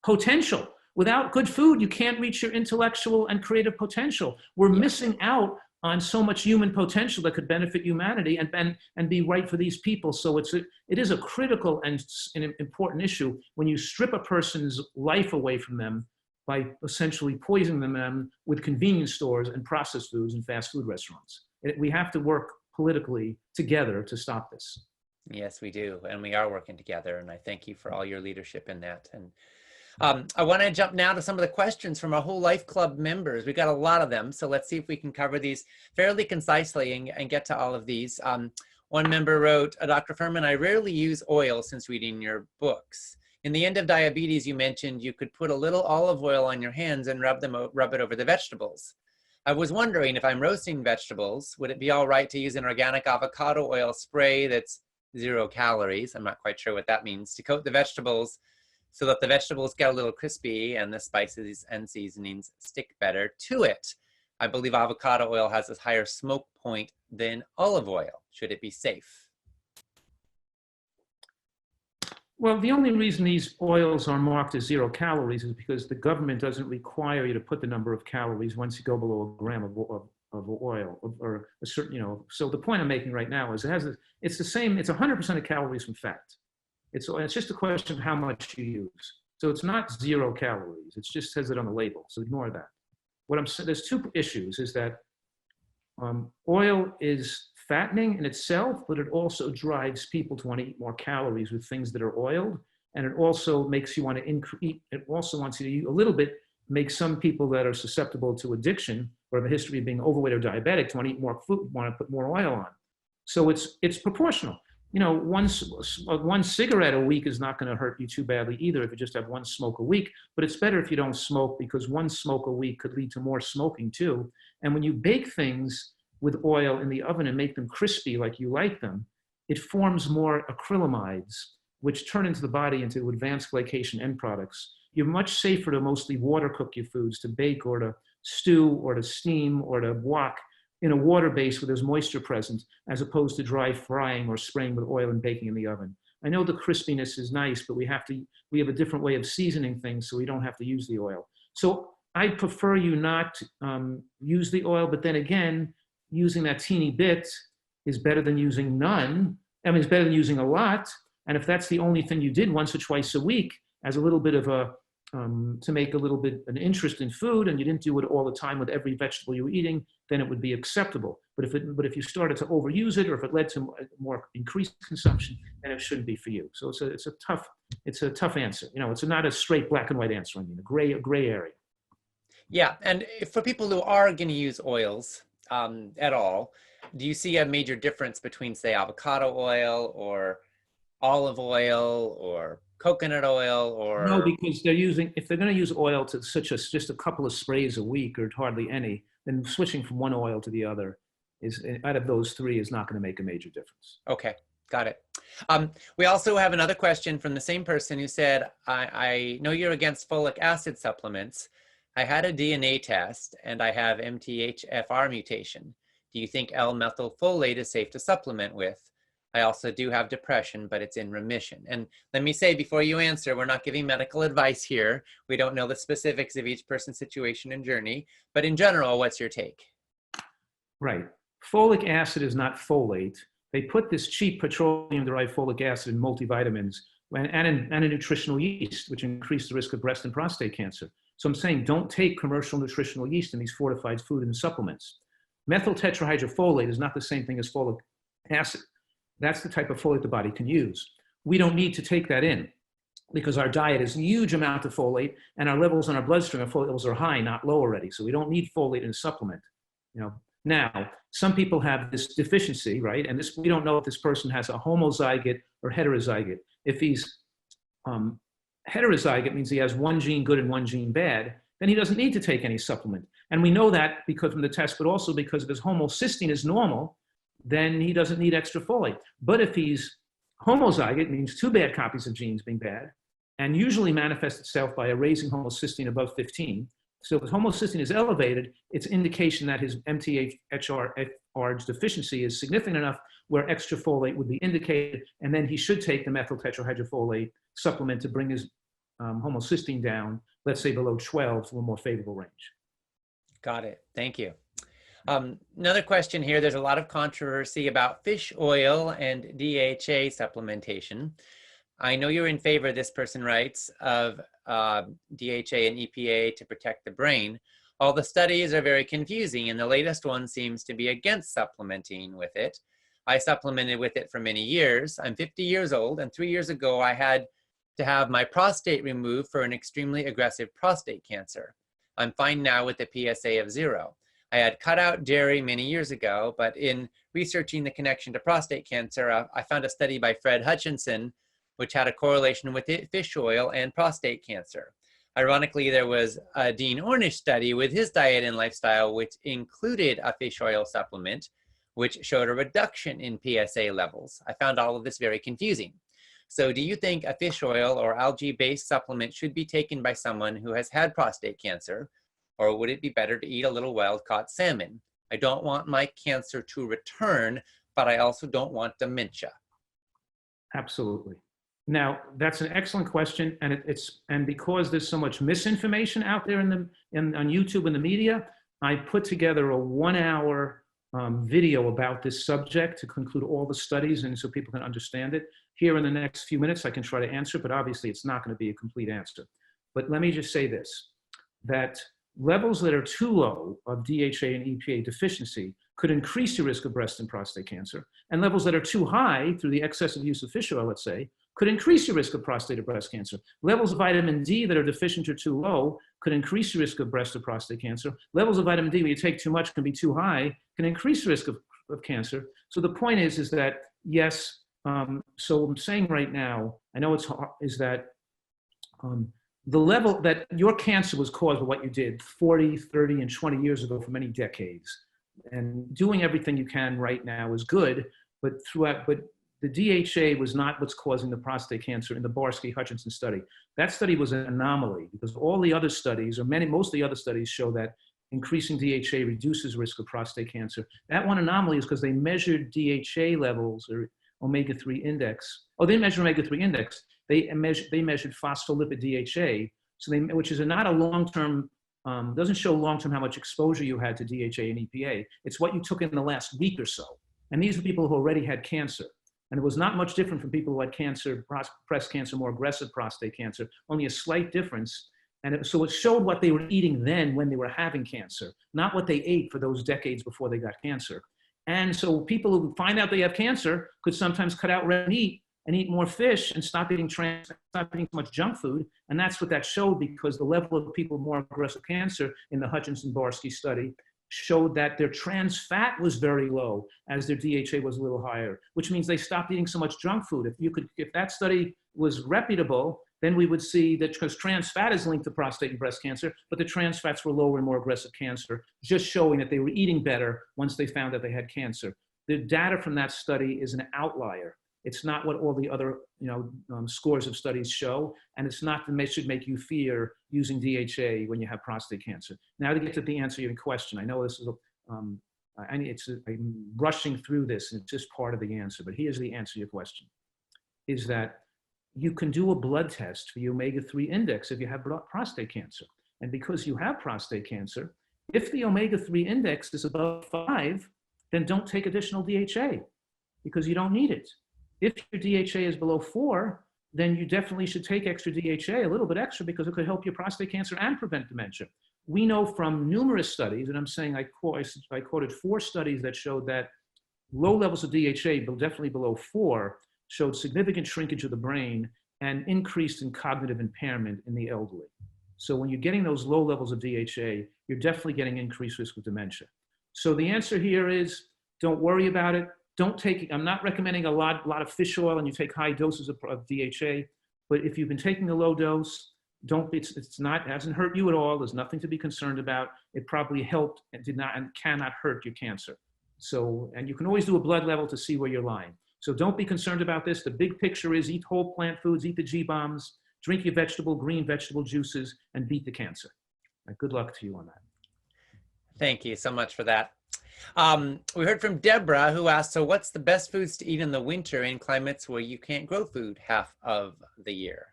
potential. Without good food, you can't reach your intellectual and creative potential. We're missing out on so much human potential that could benefit humanity and be right for these people. So it is a critical and an important issue when you strip a person's life away from them by essentially poisoning them with convenience stores and processed foods and fast food restaurants. We have to work politically together to stop this. Yes, we do. And we are working together. And I thank you for all your leadership in that. And I want to jump now to some of the questions from our Whole Life Club members. We got a lot of them, so let's see if we can cover these fairly concisely and get to all of these. One member wrote, Dr. Fuhrman, I rarely use oil since reading your books. In the End of Diabetes, you mentioned you could put a little olive oil on your hands and rub it over the vegetables. I was wondering, if I'm roasting vegetables, would it be all right to use an organic avocado oil spray that's 0 calories? I'm not quite sure what that means, to coat the vegetables so that the vegetables get a little crispy and the spices and seasonings stick better to it. I believe avocado oil has a higher smoke point than olive oil. Should it be safe? Well, the only reason these oils are marked as 0 calories is because the government doesn't require you to put the number of calories once you go below a gram of oil or a certain, so the point I'm making right now is it's the same, it's 100% of calories from fat. It's just a question of how much you use. So it's not 0 calories. It just says it on the label. So ignore that. What I'm saying, there's 2 issues, is that oil is fattening in itself, but it also drives people to want to eat more calories with things that are oiled. And it also makes you want to it also wants you to eat a little bit, make some people that are susceptible to addiction or have a history of being overweight or diabetic to want to eat more food, want to put more oil on. So it's proportional. One cigarette a week is not going to hurt you too badly either if you just have 1 smoke a week, but it's better if you don't smoke, because 1 smoke a week could lead to more smoking too. And when you bake things with oil in the oven and make them crispy like you like them, it forms more acrylamides, which turn into the body into advanced glycation end products. You're much safer to mostly water cook your foods, to bake or to stew or to steam or to wok in a water base where there's moisture present, as opposed to dry frying or spraying with oil and baking in the oven. I know the crispiness is nice, but we have a different way of seasoning things, so we don't have to use the oil. So I prefer you not use the oil, but then again, using that teeny bit is better than using none. I mean, it's better than using a lot. And if that's the only thing you did once or twice a week as a little bit of to make a little bit an interest in food, and you didn't do it all the time with every vegetable you were eating, then it would be acceptable. But if you started to overuse it, or if it led to more increased consumption, then it shouldn't be for you. So it's a tough answer. It's not a straight black and white answer. I mean, a gray area. Yeah, and for people who are going to use oils at all, do you see a major difference between, say, avocado oil or olive oil or coconut oil? Or no, because if they're going to use oil to just a couple of sprays a week or hardly any, then switching from one oil to the other out of those 3 is not going to make a major difference. Okay, got it. We also have another question from the same person who said, I know you're against folic acid supplements. I had a DNA test and I have MTHFR mutation. Do you think L-methylfolate is safe to supplement with? I also do have depression, but it's in remission. And let me say, before you answer, we're not giving medical advice here. We don't know the specifics of each person's situation and journey, but in general, what's your take? Right. Folic acid is not folate. They put this cheap petroleum-derived folic acid in multivitamins and in nutritional yeast, which increase the risk of breast and prostate cancer. So I'm saying don't take commercial nutritional yeast in these fortified food and supplements. Methyl tetrahydrofolate is not the same thing as folic acid. That's the type of folate the body can use. We don't need to take that in because our diet is a huge amount of folate, and our levels in our bloodstream of folate levels are high, not low already. So we don't need folate in a supplement. Now, some people have this deficiency, right? And we don't know if this person has a homozygote or heterozygote. If he's heterozygote, means he has 1 gene good and 1 gene bad. then he doesn't need to take any supplement. And we know that because from the test, but also because if his homocysteine is normal, then he doesn't need extra folate. But if he's homozygous, means two bad copies of genes being bad, and usually manifests itself by a raising homocysteine above 15. So if homocysteine is elevated, it's indication that his MTHFR deficiency is significant enough where extra folate would be indicated, and then he should take the methyl tetrahydrofolate supplement to bring his homocysteine down, let's say below 12, to a more favorable range. Got it. Thank you. Another question here. There's a lot of controversy about fish oil and DHA supplementation. I know you're in favor, this person writes, of DHA and EPA to protect the brain. All the studies are very confusing, and the latest one seems to be against supplementing with it. I supplemented with it for many years. I'm 50 years old, and 3 years ago I had to have my prostate removed for an extremely aggressive prostate cancer. I'm fine now with a PSA of 0. I had cut out dairy many years ago, but in researching the connection to prostate cancer, I found a study by Fred Hutchinson, which had a correlation with fish oil and prostate cancer. Ironically, there was a Dean Ornish study with his diet and lifestyle, which included a fish oil supplement, which showed a reduction in PSA levels. I found all of this very confusing. So do you think a fish oil or algae-based supplement should be taken by someone who has had prostate cancer, or would it be better to eat a little wild-caught salmon? I don't want my cancer to return, but I also don't want dementia. Absolutely. Now, that's an excellent question, and because there's so much misinformation out there on YouTube and the media, I put together a 1-hour video about this subject to conclude all the studies and so people can understand it. Here in the next few minutes, I can try to answer, but obviously it's not going to be a complete answer. But let me just say this, that levels that are too low of DHA and EPA deficiency could increase your risk of breast and prostate cancer, and levels that are too high through the excessive use of fish oil, let's say, could increase your risk of prostate or breast cancer. Levels of vitamin D that are deficient or too low could increase your risk of breast or prostate cancer. Levels of vitamin D when you take too much can be too high, can increase the risk of cancer. So the point is that, yes, so I'm saying right now, I know it's hard, is that the level that your cancer was caused by what you did 40, 30, and 20 years ago for many decades. And doing everything you can right now is good, but the DHA was not what's causing the prostate cancer in the Barsky-Hutchinson study. That study was an anomaly because all the other studies, or most of the other studies, show that increasing DHA reduces risk of prostate cancer. That one anomaly is because they measured DHA levels or omega-3 index. Oh, they measured omega-3 index. They measured phospholipid DHA, which is not a long-term, doesn't show long-term how much exposure you had to DHA and EPA. It's what you took in the last week or so. And these are people who already had cancer. And it was not much different from people who had cancer, breast cancer, more aggressive prostate cancer, only a slight difference. And so it showed what they were eating then when they were having cancer, not what they ate for those decades before they got cancer. And so people who find out they have cancer could sometimes cut out red meat and eat more fish and stop eating so much junk food. And that's what that showed, because the level of people with more aggressive cancer in the Hutchinson-Barsky study showed that their trans fat was very low as their DHA was a little higher, which means they stopped eating so much junk food. If that study was reputable, then we would see that, because trans fat is linked to prostate and breast cancer, but the trans fats were lower in more aggressive cancer, just showing that they were eating better once they found that they had cancer. The data from that study is an outlier. It's not what all the other scores of studies show, and it's not that should make you fear using DHA when you have prostate cancer. Now to get to the answer to your question, I know this is I'm rushing through this, and it's just part of the answer, but here's the answer to your question, is that you can do a blood test for your omega-3 index if you have prostate cancer. And because you have prostate cancer, if the omega-3 index is above 5, then don't take additional DHA because you don't need it. If your DHA is below 4, then you definitely should take extra DHA, a little bit extra, because it could help your prostate cancer and prevent dementia. We know from numerous studies, and I'm saying I quoted 4 studies that showed that low levels of DHA, but definitely below 4, showed significant shrinkage of the brain and increase in cognitive impairment in the elderly. So when you're getting those low levels of DHA, you're definitely getting increased risk of dementia. So the answer here is, don't worry about it. Don't take, I'm not recommending a lot of fish oil and you take high doses of DHA, but if you've been taking a low dose, don't, it's not, it hasn't hurt you at all. There's nothing to be concerned about. It probably helped and did not and cannot hurt your cancer. So, and you can always do a blood level to see where you're lying. So don't be concerned about this. The big picture is eat whole plant foods, eat the GBOMBS, drink your green vegetable juices, and beat the cancer. Good luck to you on that. Thank you so much for that. We heard from Deborah, who asked, so what's the best foods to eat in the winter in climates where you can't grow food half of the year?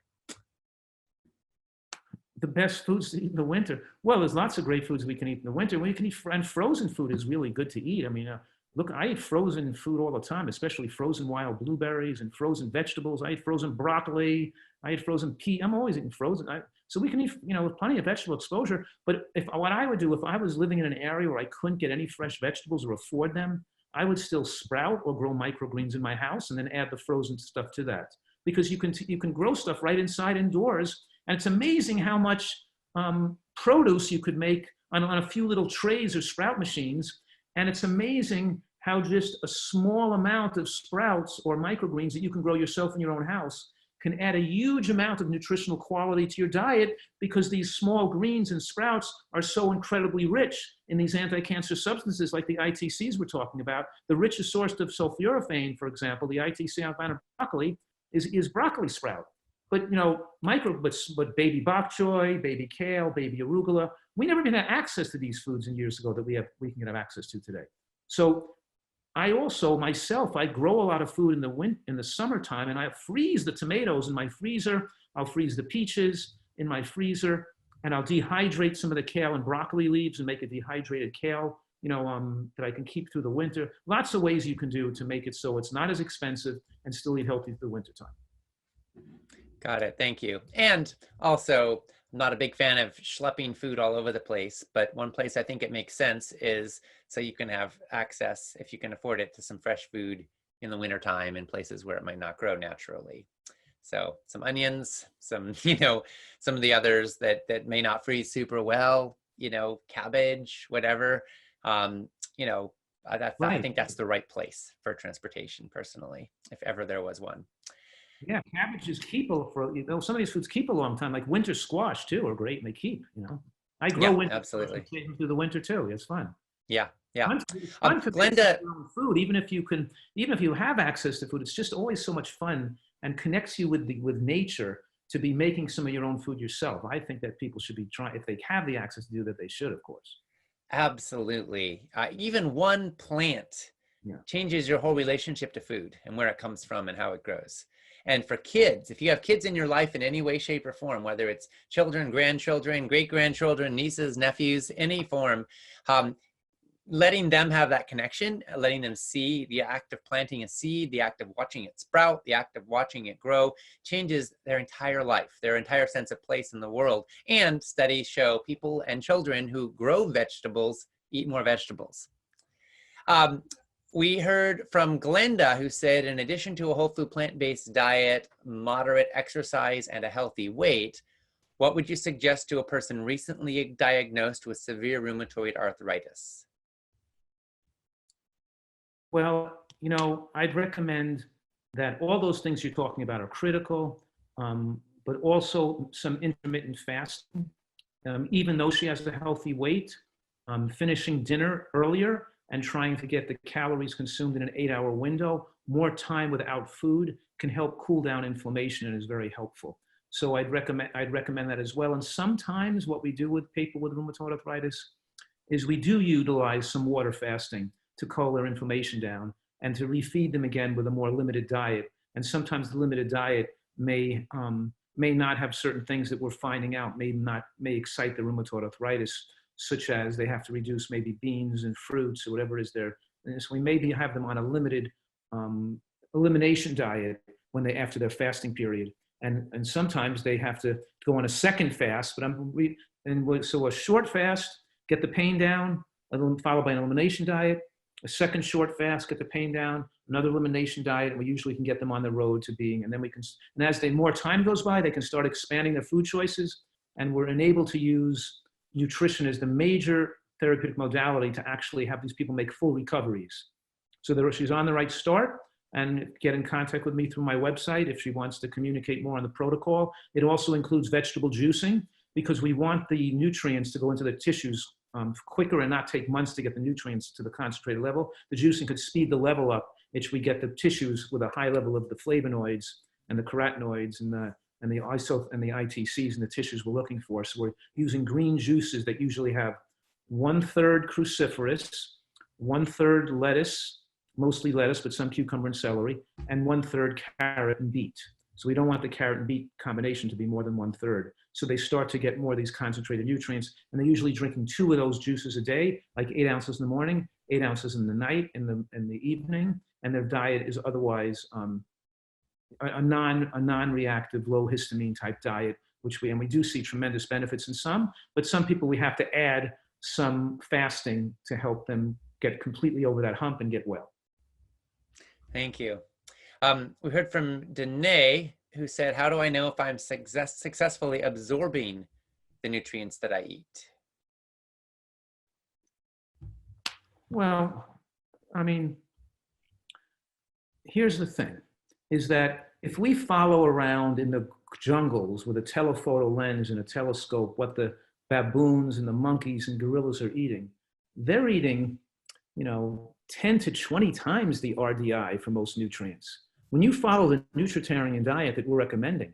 The best foods to eat in the winter? Well, there's lots of great foods we can eat in the winter. We can eat, and frozen food is really good to eat. I mean, look, I eat frozen food all the time, especially frozen wild blueberries and frozen vegetables. I eat frozen broccoli. I eat frozen pea. I'm always eating frozen. So we can eat, with plenty of vegetable exposure. But what I would do if I was living in an area where I couldn't get any fresh vegetables or afford them, I would still sprout or grow microgreens in my house and then add the frozen stuff to that. Because you can grow stuff right inside indoors. And it's amazing how much produce you could make on a few little trays or sprout machines. And it's amazing how just a small amount of sprouts or microgreens that you can grow yourself in your own house can add a huge amount of nutritional quality to your diet, because these small greens and sprouts are so incredibly rich in these anti-cancer substances like the ITCs we're talking about. The richest source of sulforaphane, for example, the ITC I found in broccoli is broccoli sprout. But but baby bok choy, baby kale, baby arugula, we never even had access to these foods in years ago that we can have access to today. So I also, myself, I grow a lot of food in the summertime, and I freeze the tomatoes in my freezer. I'll freeze the peaches in my freezer, and I'll dehydrate some of the kale and broccoli leaves and make a dehydrated kale, that I can keep through the winter. Lots of ways you can do to make it so it's not as expensive and still eat healthy through the wintertime. Got it. Thank you. And also, I'm not a big fan of schlepping food all over the place, but one place I think it makes sense is so you can have access, if you can afford it, to some fresh food in the wintertime in places where it might not grow naturally. So some onions, some of the others that may not freeze super well, cabbage, whatever. I think that's the right place for transportation personally, if ever there was one. Yeah, cabbages keep for, some of these foods keep a long time, like winter squash too are great and they keep, I grow winter absolutely through the winter too. It's fun. Yeah. It's fun to make your own food, even if you have access to food, it's just always so much fun and connects you with nature to be making some of your own food yourself. I think that people should be trying, if they have the access to do that, they should, of course. Absolutely. Even one plant changes your whole relationship to food and where it comes from and how it grows. And for kids, if you have kids in your life in any way, shape, or form, whether it's children, grandchildren, great-grandchildren, nieces, nephews, any form, letting them have that connection, letting them see the act of planting a seed, the act of watching it sprout, the act of watching it grow, changes their entire life, their entire sense of place in the world. And studies show people and children who grow vegetables eat more vegetables. We heard from Glenda, who said, in addition to a whole food plant-based diet, moderate exercise, and a healthy weight, what would you suggest to a person recently diagnosed with severe rheumatoid arthritis? Well, I'd recommend that all those things you're talking about are critical, but also some intermittent fasting. Even though she has a healthy weight, finishing dinner earlier and trying to get the calories consumed in an 8-hour window, more time without food can help cool down inflammation and is very helpful. So I'd recommend that as well. And sometimes what we do with people with rheumatoid arthritis is we do utilize some water fasting to cool their inflammation down and to refeed them again with a more limited diet. And sometimes the limited diet may not have certain things that we're finding out may excite the rheumatoid arthritis, such as they have to reduce maybe beans and fruits or whatever is there. And so we maybe have them on a limited elimination diet after their fasting period. And sometimes they have to go on a second fast, so a short fast, get the pain down, followed by an elimination diet, a second short fast, get the pain down, another elimination diet, and we usually can get them on the road to being, and as more time goes by, they can start expanding their food choices, and we're enabled to use nutrition as the major therapeutic modality to actually have these people make full recoveries. So she's on the right start, and get in contact with me through my website if she wants to communicate more on the protocol. It also includes vegetable juicing because we want the nutrients to go into the tissues quicker and not take months to get the nutrients to the concentrated level. The juicing could speed the level up, which we get the tissues with a high level of the flavonoids and the carotenoids and the ITCs and the tissues we're looking for. So we're using green juices that usually have 1/3 cruciferous, 1/3 lettuce, mostly lettuce, but some cucumber and celery, and 1/3 carrot and beet. So we don't want the carrot and beet combination to be more than 1/3. So they start to get more of these concentrated nutrients, and they're usually drinking 2 of those juices a day, like 8 ounces in the morning, 8 ounces in the night, in the evening, and their diet is otherwise a non-reactive, low histamine type diet, and we do see tremendous benefits in some, but some people we have to add some fasting to help them get completely over that hump and get well. Thank you. We heard from Danae, who said, how do I know if I'm successfully absorbing the nutrients that I eat? Well, I mean, here's the thing, is that if we follow around in the jungles with a telephoto lens and a telescope what the baboons and the monkeys and gorillas are eating, they're eating, 10 to 20 times the RDI for most nutrients. When you follow the nutritarian diet that we're recommending,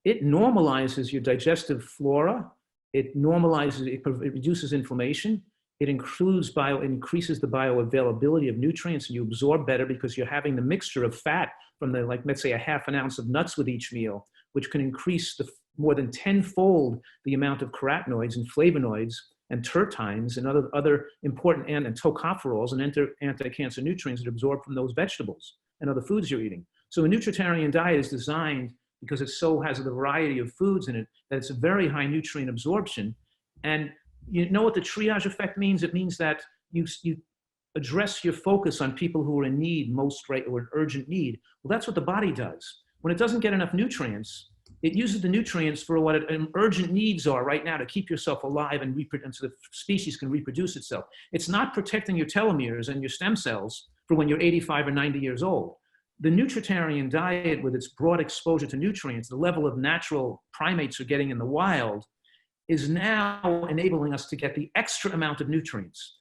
it normalizes your digestive flora, it reduces inflammation, it increases the bioavailability of nutrients, and you absorb better because you're having the mixture of fat from let's say, a ½ ounce of nuts with each meal, which can increase more than 10-fold the amount of carotenoids and flavonoids and terpenes and other important and tocopherols and anti-cancer nutrients that are absorbed from those vegetables and other foods you're eating. So a nutritarian diet is designed because it has a variety of foods in it that it's a very high nutrient absorption. And you know what the triage effect means? It means that you address your focus on people who are in need or in urgent need. Well, that's what the body does. When it doesn't get enough nutrients, it uses the nutrients for what urgent needs are right now to keep yourself alive and so the species can reproduce itself. It's not protecting your telomeres and your stem cells for when you're 85 or 90 years old. The nutritarian diet, with its broad exposure to nutrients, the level of natural primates are getting in the wild, is now enabling us to get the extra amount of nutrients.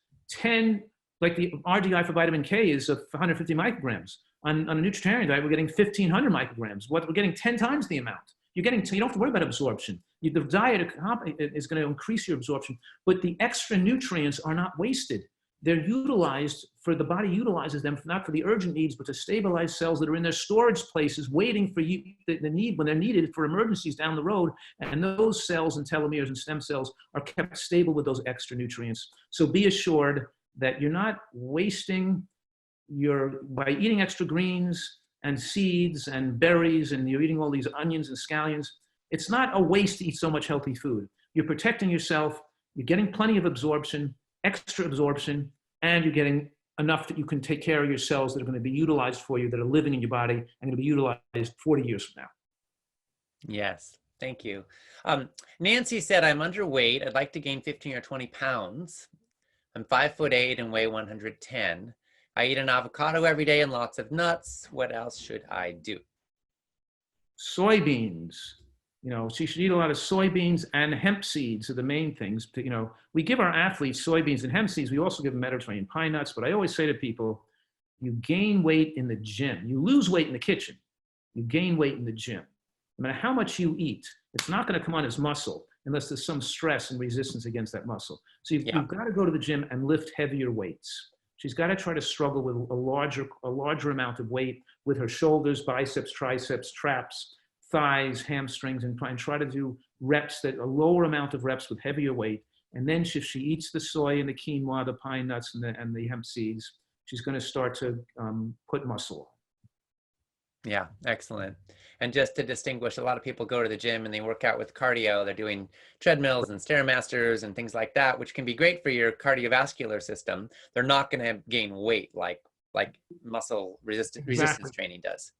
Like the RDI for vitamin K is 150 micrograms. On a nutritarian diet, we're getting 1,500 micrograms. We're getting 10 times the amount. You don't have to worry about absorption. The diet is going to increase your absorption, but the extra nutrients are not wasted. They're utilized the body utilizes them not for the urgent needs, but to stabilize cells that are in their storage places, waiting for the need when they're needed for emergencies down the road. And those cells and telomeres and stem cells are kept stable with those extra nutrients. So be assured that you're not wasting by eating extra greens and seeds and berries, and you're eating all these onions and scallions. It's not a waste to eat so much healthy food. You're protecting yourself, you're getting plenty of absorption, extra absorption, and you're getting enough that you can take care of your cells that are going to be utilized for you, that are living in your body and going to be utilized 40 years from now. Yes, thank you. Nancy said, I'm underweight. I'd like to gain 15 or 20 pounds. I'm 5'8" and weigh 110. I eat an avocado every day and lots of nuts. What else should I do? Soybeans. She should eat a lot of soybeans, and hemp seeds are the main things. We give our athletes soybeans and hemp seeds. We also give them Mediterranean pine nuts. But I always say to people, you gain weight in the gym. You lose weight in the kitchen. You gain weight in the gym. No matter how much you eat, it's not going to come on as muscle unless there's some stress and resistance against that muscle. So you've got to go to the gym and lift heavier weights. She's got to try to struggle with a larger amount of weight with her shoulders, biceps, triceps, traps, thighs, hamstrings, and try to do reps a lower amount of reps with heavier weight. And then if she eats the soy and the quinoa, the pine nuts, and the hemp seeds, she's going to start to put muscle on. Yeah, excellent. And just to distinguish, a lot of people go to the gym and they work out with cardio. They're doing treadmills and Stairmasters and things like that, which can be great for your cardiovascular system. They're not going to gain weight like muscle resistance training does.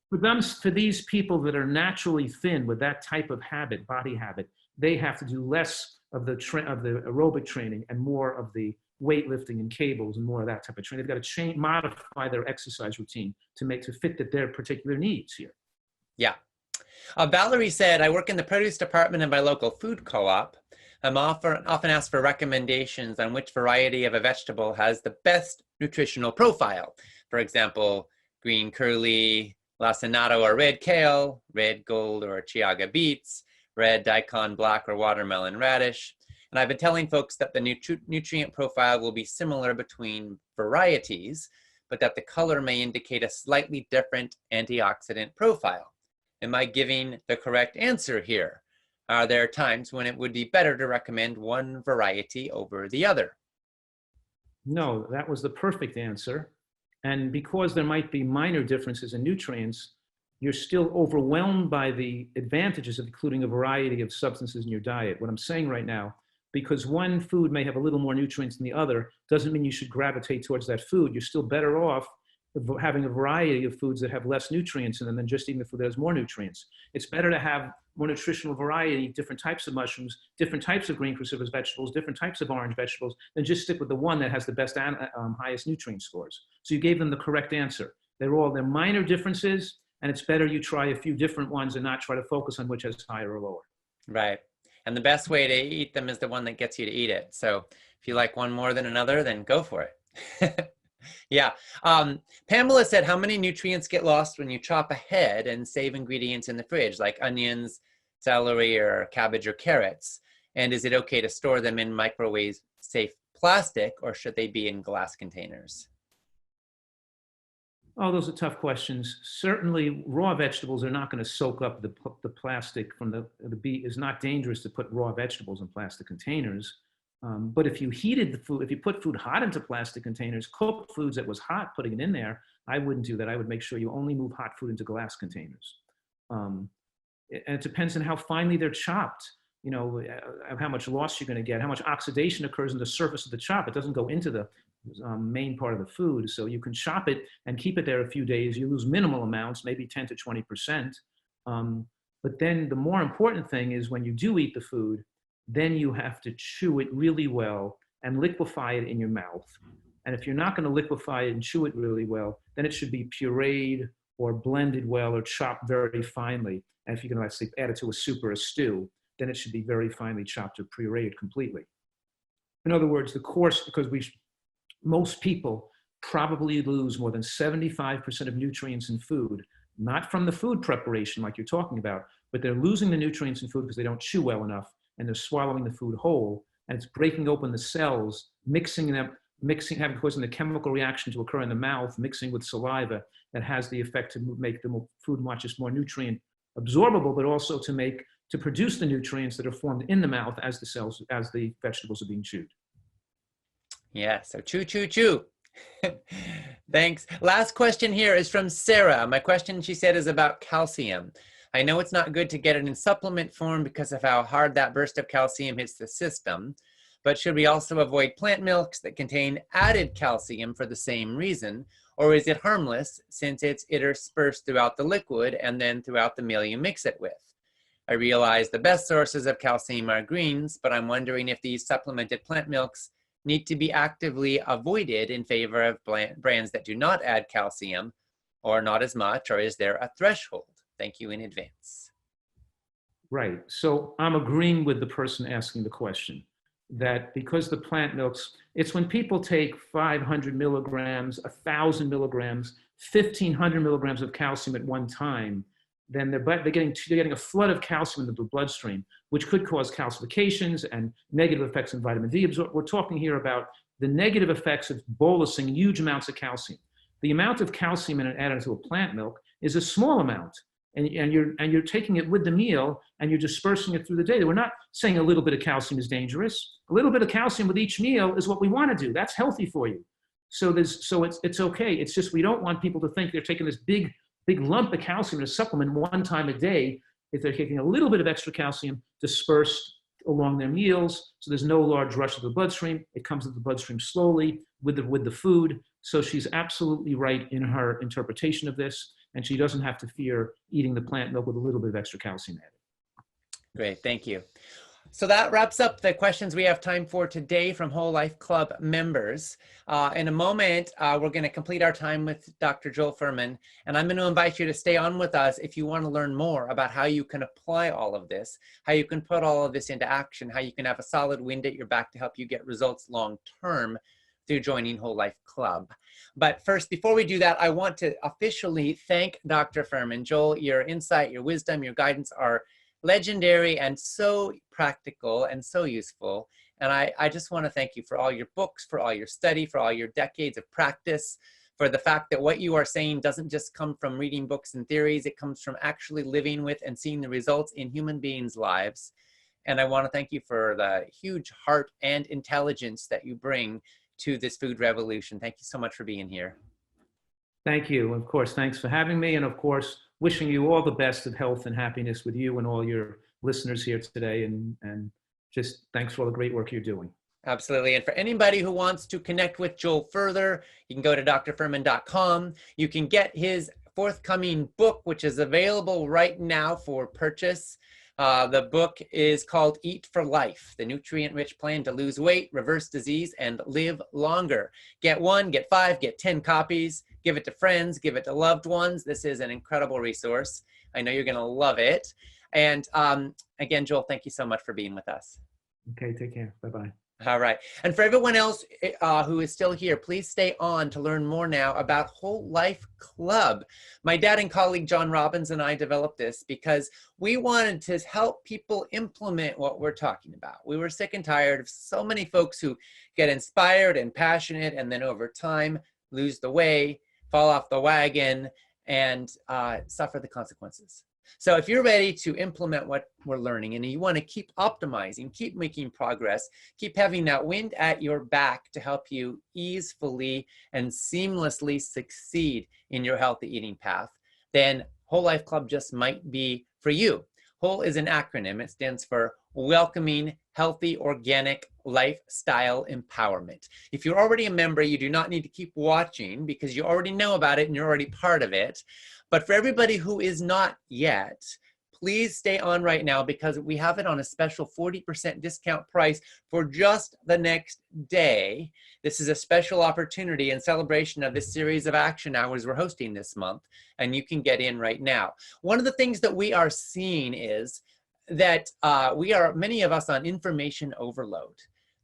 For these people that are naturally thin with that type of body habit, they have to do less of the aerobic training and more of the weightlifting and cables and more of that type of training. They've got to modify their exercise routine to fit their particular needs here. Yeah. Valerie said, I work in the produce department in my local food co-op. I'm often asked for recommendations on which variety of a vegetable has the best nutritional profile. For example, green curly lacinato or red kale, red gold or chiaga beets, red daikon black or watermelon radish. And I've been telling folks that the nutrient profile will be similar between varieties, but that the color may indicate a slightly different antioxidant profile. Am I giving the correct answer here? Are there times when it would be better to recommend one variety over the other? No, that was the perfect answer. And because there might be minor differences in nutrients, you're still overwhelmed by the advantages of including a variety of substances in your diet. What I'm saying right now, because one food may have a little more nutrients than the other, doesn't mean you should gravitate towards that food. You're still better off having a variety of foods that have less nutrients in them than just eating the food that has more nutrients. It's better to have more nutritional variety, different types of mushrooms, different types of green cruciferous vegetables, different types of orange vegetables, than just stick with the one that has the best highest nutrient scores. So you gave them the correct answer. They're minor differences, and it's better you try a few different ones and not try to focus on which has higher or lower. Right. And the best way to eat them is the one that gets you to eat it. So if you like one more than another, then go for it. Yeah. Pamela said, how many nutrients get lost when you chop ahead and save ingredients in the fridge, like onions, celery, or cabbage or carrots? And is it okay to store them in microwave safe plastic, or should they be in glass containers? Oh, those are tough questions. Certainly, raw vegetables are not going to soak up the plastic from the beet. It's not dangerous to put raw vegetables in plastic containers. But if you heated the food, if you put food hot into plastic containers, cooked foods that was hot, putting it in there, I wouldn't do that. I would make sure you only move hot food into glass containers. And it depends on how finely they're chopped, how much loss you're going to get, how much oxidation occurs in the surface of the chop. It doesn't go into the main part of the food. So you can chop it and keep it there a few days. You lose minimal amounts, maybe 10 to 20%. But then the more important thing is when you do eat the food, then you have to chew it really well and liquefy it in your mouth. And if you're not going to liquefy it and chew it really well, then it should be pureed or blended well or chopped very finely. And if you're going to, let's say, add it to a soup or a stew, then it should be very finely chopped or pureed completely. In other words, the course, because most people probably lose more than 75% of nutrients in food, not from the food preparation like you're talking about, but they're losing the nutrients in food because they don't chew well enough, and they're swallowing the food whole, and it's breaking open the cells, causing the chemical reaction to occur in the mouth, mixing with saliva that has the effect to make the food not just more nutrient absorbable, but also to produce the nutrients that are formed in the mouth as the vegetables are being chewed. Yeah, so chew, chew, chew. Thanks. Last question here is from Sarah. My question, she said, is about calcium. I know it's not good to get it in supplement form because of how hard that burst of calcium hits the system, but should we also avoid plant milks that contain added calcium for the same reason, or is it harmless since it's interspersed throughout the liquid and then throughout the meal you mix it with? I realize the best sources of calcium are greens, but I'm wondering if these supplemented plant milks need to be actively avoided in favor of brands that do not add calcium or not as much, or is there a threshold? Thank you in advance. Right. So I'm agreeing with the person asking the question that because the plant milks, it's when people take 500 milligrams, 1,000 milligrams, 1,500 milligrams of calcium at one time, then they're getting a flood of calcium into the bloodstream, which could cause calcifications and negative effects on vitamin D. We're talking here about the negative effects of bolusing huge amounts of calcium. The amount of calcium added to a plant milk is a small amount. And you're taking it with the meal and you're dispersing it through the day. We're not saying a little bit of calcium is dangerous. A little bit of calcium with each meal is what we want to do. That's healthy for you. So it's okay. It's just we don't want people to think they're taking this big lump of calcium in a supplement one time a day. If they're taking a little bit of extra calcium dispersed along their meals, so there's no large rush to the bloodstream. It comes to the bloodstream slowly with the food. So she's absolutely right in her interpretation of this. And she doesn't have to fear eating the plant milk with a little bit of extra calcium added. Great, thank you. So that wraps up the questions we have time for today from Whole Life Club members. In a moment, we're going to complete our time with Dr. Joel Fuhrman, and I'm going to invite you to stay on with us if you want to learn more about how you can apply all of this, how you can put all of this into action, how you can have a solid wind at your back to help you get results long term through joining Whole Life Club. But first, before we do that, I want to officially thank Dr. Fuhrman. Joel, your insight, your wisdom, your guidance are legendary and so practical and so useful. And I just want to thank you for all your books, for all your study, for all your decades of practice, for the fact that what you are saying doesn't just come from reading books and theories, it comes from actually living with and seeing the results in human beings' lives. And I want to thank you for the huge heart and intelligence that you bring to this food revolution. Thank you so much for being here. Thank you. Of course, thanks for having me. And of course, wishing you all the best of health and happiness with you and all your listeners here today. And just thanks for all the great work you're doing. Absolutely. And for anybody who wants to connect with Joel further, you can go to drfuhrman.com. You can get his forthcoming book, which is available right now for purchase. The book is called Eat for Life, the nutrient-rich plan to lose weight, reverse disease, and live longer. Get 1, get 5, get 10 copies. Give it to friends, give it to loved ones. This is an incredible resource. I know you're going to love it. And again, Joel, thank you so much for being with us. Okay, take care. Bye-bye. All right. And for everyone else who is still here, please stay on to learn more now about Whole Life Club. My dad and colleague John Robbins and I developed this because we wanted to help people implement what we're talking about. We were sick and tired of so many folks who get inspired and passionate and then over time lose the way, fall off the wagon, and suffer the consequences. So if you're ready to implement what we're learning and you want to keep optimizing, keep making progress, keep having that wind at your back to help you easily and seamlessly succeed in your healthy eating path, then Whole Life Club just might be for you. WHOLE is an acronym. It stands for Welcoming Healthy Organic Lifestyle Empowerment. If you're already a member, you do not need to keep watching because you already know about it and you're already part of it. But for everybody who is not yet, please stay on right now because we have it on a special 40% discount price for just the next day. This is a special opportunity in celebration of this series of action hours we're hosting this month, and you can get in right now. One of the things that we are seeing is that many of us on information overload.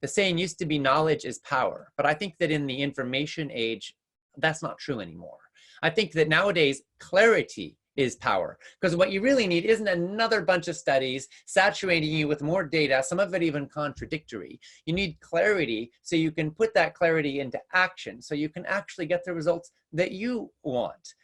The saying used to be knowledge is power, but I think that in the information age, that's not true anymore. I think that nowadays clarity is power, because what you really need isn't another bunch of studies saturating you with more data, some of it even contradictory. You need clarity so you can put that clarity into action, so you can actually get the results that you want.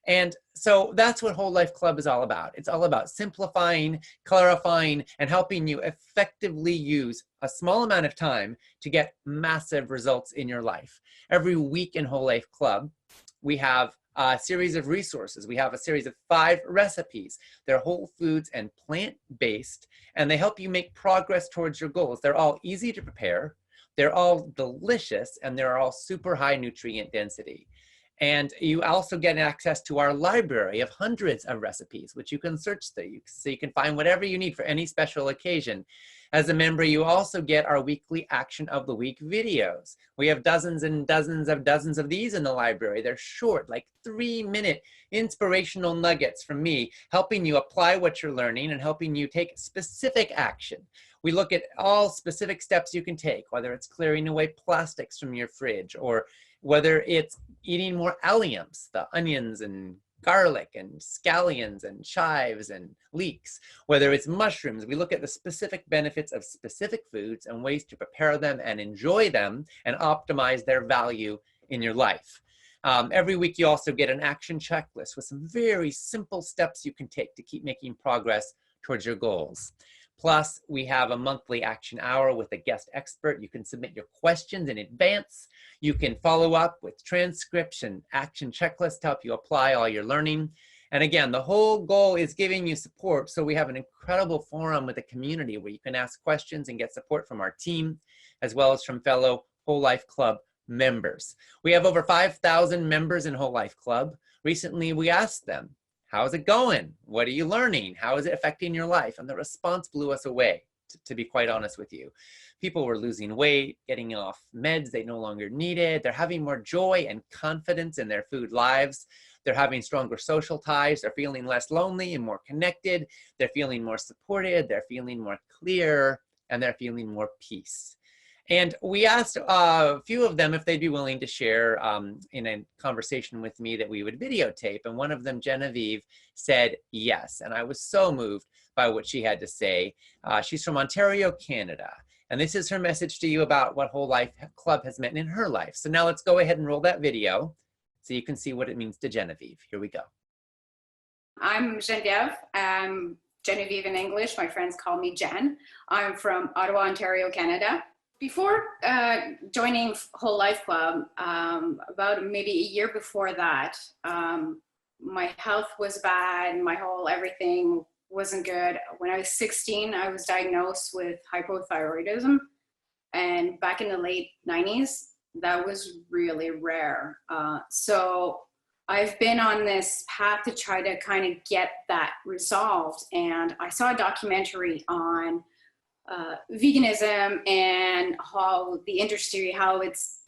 And so that's what Whole Life Club is all about. It's all about simplifying, clarifying, and helping you effectively use a small amount of time to get massive results in your life. Every week in Whole Life Club, we have a series of resources. We have a series of 5 recipes. They're whole foods and plant-based, and they help you make progress towards your goals. They're all easy to prepare, they're all delicious, and they're all super high nutrient density. And you also get access to our library of hundreds of recipes, which you can search through, so you can find whatever you need for any special occasion. As a member, you also get our weekly Action of the Week videos. We have dozens and dozens of these in the library. They're short, like 3-minute inspirational nuggets from me, helping you apply what you're learning and helping you take specific action. We look at all specific steps you can take, whether it's clearing away plastics from your fridge, or whether it's eating more alliums, the onions and garlic and scallions and chives and leeks, whether it's mushrooms. We look at the specific benefits of specific foods and ways to prepare them and enjoy them and optimize their value in your life. Every week you also get an action checklist with some very simple steps you can take to keep making progress towards your goals. Plus, we have a monthly action hour with a guest expert. You can submit your questions in advance. You can follow up with transcripts and action checklists to help you apply all your learning. And again, the whole goal is giving you support. So we have an incredible forum with a community where you can ask questions and get support from our team, as well as from fellow Whole Life Club members. We have over 5,000 members in Whole Life Club. Recently, we asked them, how's it going? What are you learning? How is it affecting your life? And the response blew us away. to be quite honest with you. People were losing weight, getting off meds they no longer needed. They're having more joy and confidence in their food lives. They're having stronger social ties. They're feeling less lonely and more connected. They're feeling more supported. They're feeling more clear, and they're feeling more peace. And we asked a few of them if they'd be willing to share in a conversation with me that we would videotape. And one of them, Genevieve, said yes. And I was so moved by what she had to say. She's from Ontario, Canada. And this is her message to you about what Whole Life Club has meant in her life. So now let's go ahead and roll that video so you can see what it means to Genevieve. Here we go. I'm Genevieve. I'm Genevieve in English. My friends call me Jen. I'm from Ottawa, Ontario, Canada. Before joining Whole Life Club, about maybe a year before that, my health was bad. My whole everything wasn't good. When I was 16, I was diagnosed with hypothyroidism. And back in the late 90s, that was really rare. So I've been on this path to try to kind of get that resolved. And I saw a documentary on veganism and how the industry, how it's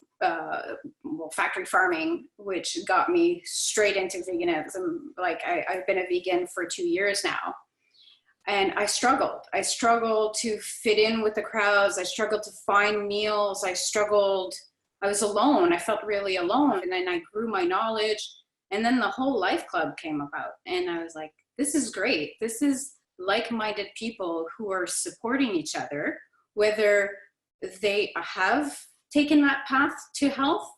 factory farming, which got me straight into veganism. Like I've been a vegan for 2 years now. And I struggled to fit in with the crowds. I struggled to find meals. I was alone. I felt really alone. And then I grew my knowledge. And then the Whole Life Club came about. And I was like, this is great. This is like-minded people who are supporting each other, whether they have taken that path to health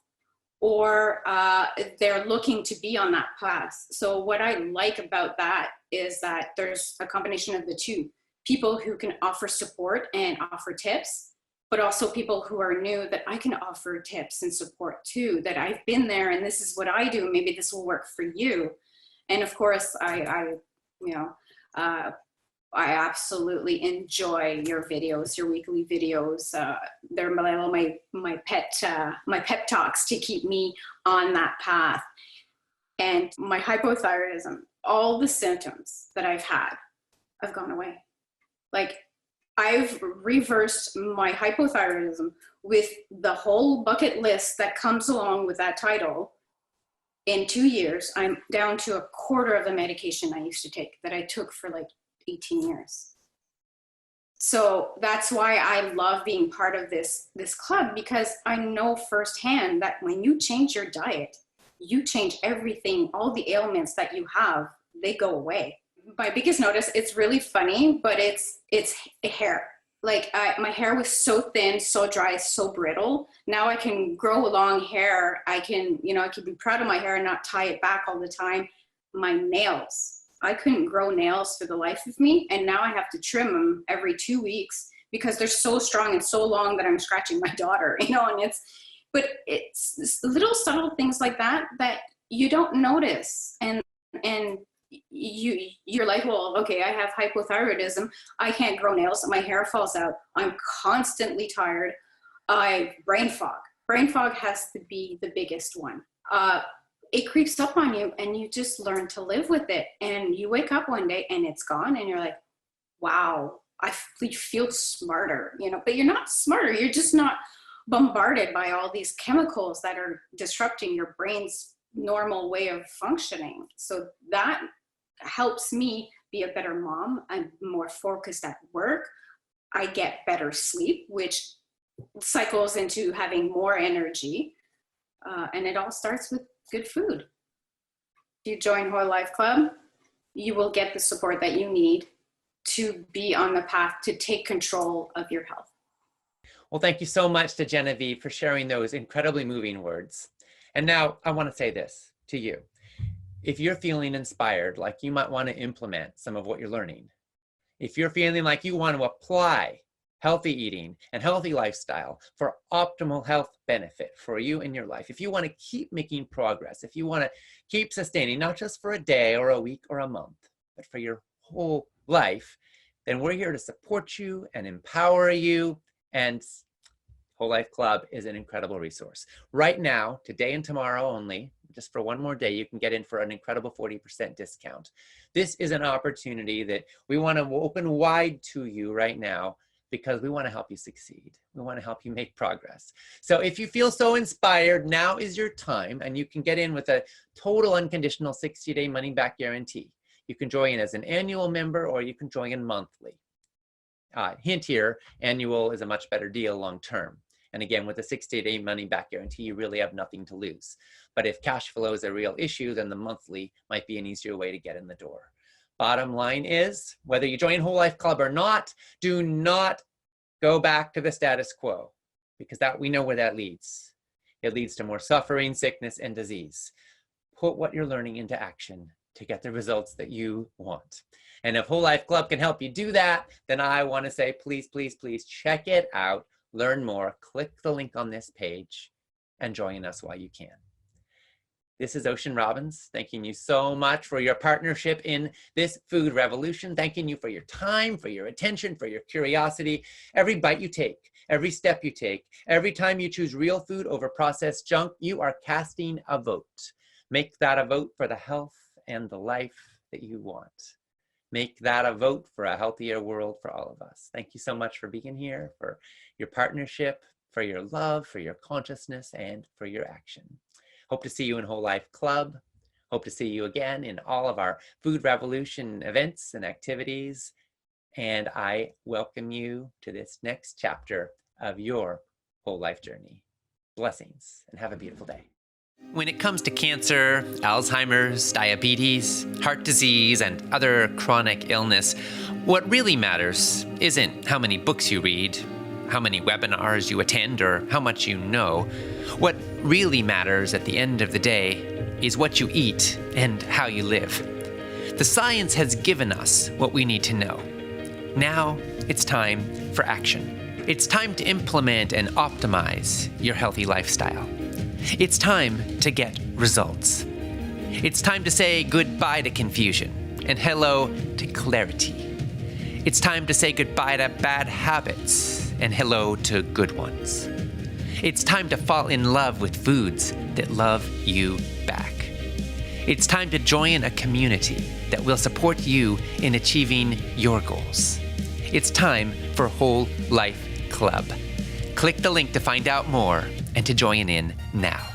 or they're looking to be on that path. So what I like about that is that there's a combination of the two. People who can offer support and offer tips, but also people who are new that I can offer tips and support too, that I've been there and this is what I do. Maybe this will work for you. And of course, I absolutely enjoy your videos, your weekly videos. They're my pep talks to keep me on that path. And my hypothyroidism, all the symptoms that I've had have gone away. Like I've reversed my hypothyroidism with the whole bucket list that comes along with that title. In 2 years, I'm down to a quarter of the medication I used to take that I took for like 18 years. So that's why I love being part of this club, because I know firsthand that when you change your diet, you change everything, all the ailments that you have, they go away. My biggest notice, it's really funny, but it's hair. Like my hair was so thin, so dry, so brittle. Now I can grow long hair. I can be proud of my hair and not tie it back all the time. My nails, I couldn't grow nails for the life of me. And now I have to trim them every 2 weeks because they're so strong and so long that I'm scratching my daughter, and it's little subtle things like that you don't notice. And you're like, well, okay, I have hypothyroidism. I can't grow nails. My hair falls out. I'm constantly tired. Brain fog. Brain fog has to be the biggest one. It creeps up on you and you just learn to live with it. And you wake up one day and it's gone and you're like, wow, I feel smarter, but you're not smarter. You're just not bombarded by all these chemicals that are disrupting your brain's normal way of functioning. So that helps me be a better mom. I'm more focused at work. I get better sleep, which cycles into having more energy. And it all starts with good food. If you join Whole Life Club, you will get the support that you need to be on the path to take control of your health. Well, thank you so much to Genevieve for sharing those incredibly moving words. And now I want to say this to you. If you're feeling inspired, like you might want to implement some of what you're learning, if you're feeling like you want to apply healthy eating and healthy lifestyle for optimal health benefit for you in your life, if you want to keep making progress, if you want to keep sustaining, not just for a day or a week or a month, but for your whole life, then we're here to support you and empower you. And Whole Life Club is an incredible resource. Right now, today and tomorrow only, just for one more day, you can get in for an incredible 40% discount. This is an opportunity that we want to open wide to you right now because we want to help you succeed. We want to help you make progress. So if you feel so inspired, now is your time, and you can get in with a total unconditional 60-day money-back guarantee. You can join as an annual member, or you can join in monthly. Hint here, annual is a much better deal long-term. And again, with a 60-day money-back guarantee, you really have nothing to lose. But if cash flow is a real issue, then the monthly might be an easier way to get in the door. Bottom line is, whether you join Whole Life Club or not, do not go back to the status quo, because we know where that leads. It leads to more suffering, sickness, and disease. Put what you're learning into action to get the results that you want. And if Whole Life Club can help you do that, then I want to say, please, please, please check it out, learn more, click the link on this page, and join us while you can. This is Ocean Robbins, thanking you so much for your partnership in this food revolution, thanking you for your time, for your attention, for your curiosity. Every bite you take, every step you take, every time you choose real food over processed junk, you are casting a vote. Make that a vote for the health and the life that you want. Make that a vote for a healthier world for all of us. Thank you so much for being here, for your partnership, for your love, for your consciousness, and for your action. Hope to see you in Whole Life Club. Hope to see you again in all of our Food Revolution events and activities. And I welcome you to this next chapter of your whole life journey. Blessings, and have a beautiful day. When it comes to cancer, Alzheimer's, diabetes, heart disease, and other chronic illness, what really matters isn't how many books you read, how many webinars you attend, or how much you know. What really matters at the end of the day is what you eat and how you live. The science has given us what we need to know. Now it's time for action. It's time to implement and optimize your healthy lifestyle. It's time to get results. It's time to say goodbye to confusion and hello to clarity. It's time to say goodbye to bad habits and hello to good ones. It's time to fall in love with foods that love you back. It's time to join a community that will support you in achieving your goals. It's time for Whole Life Club. Click the link to find out more and to join in now.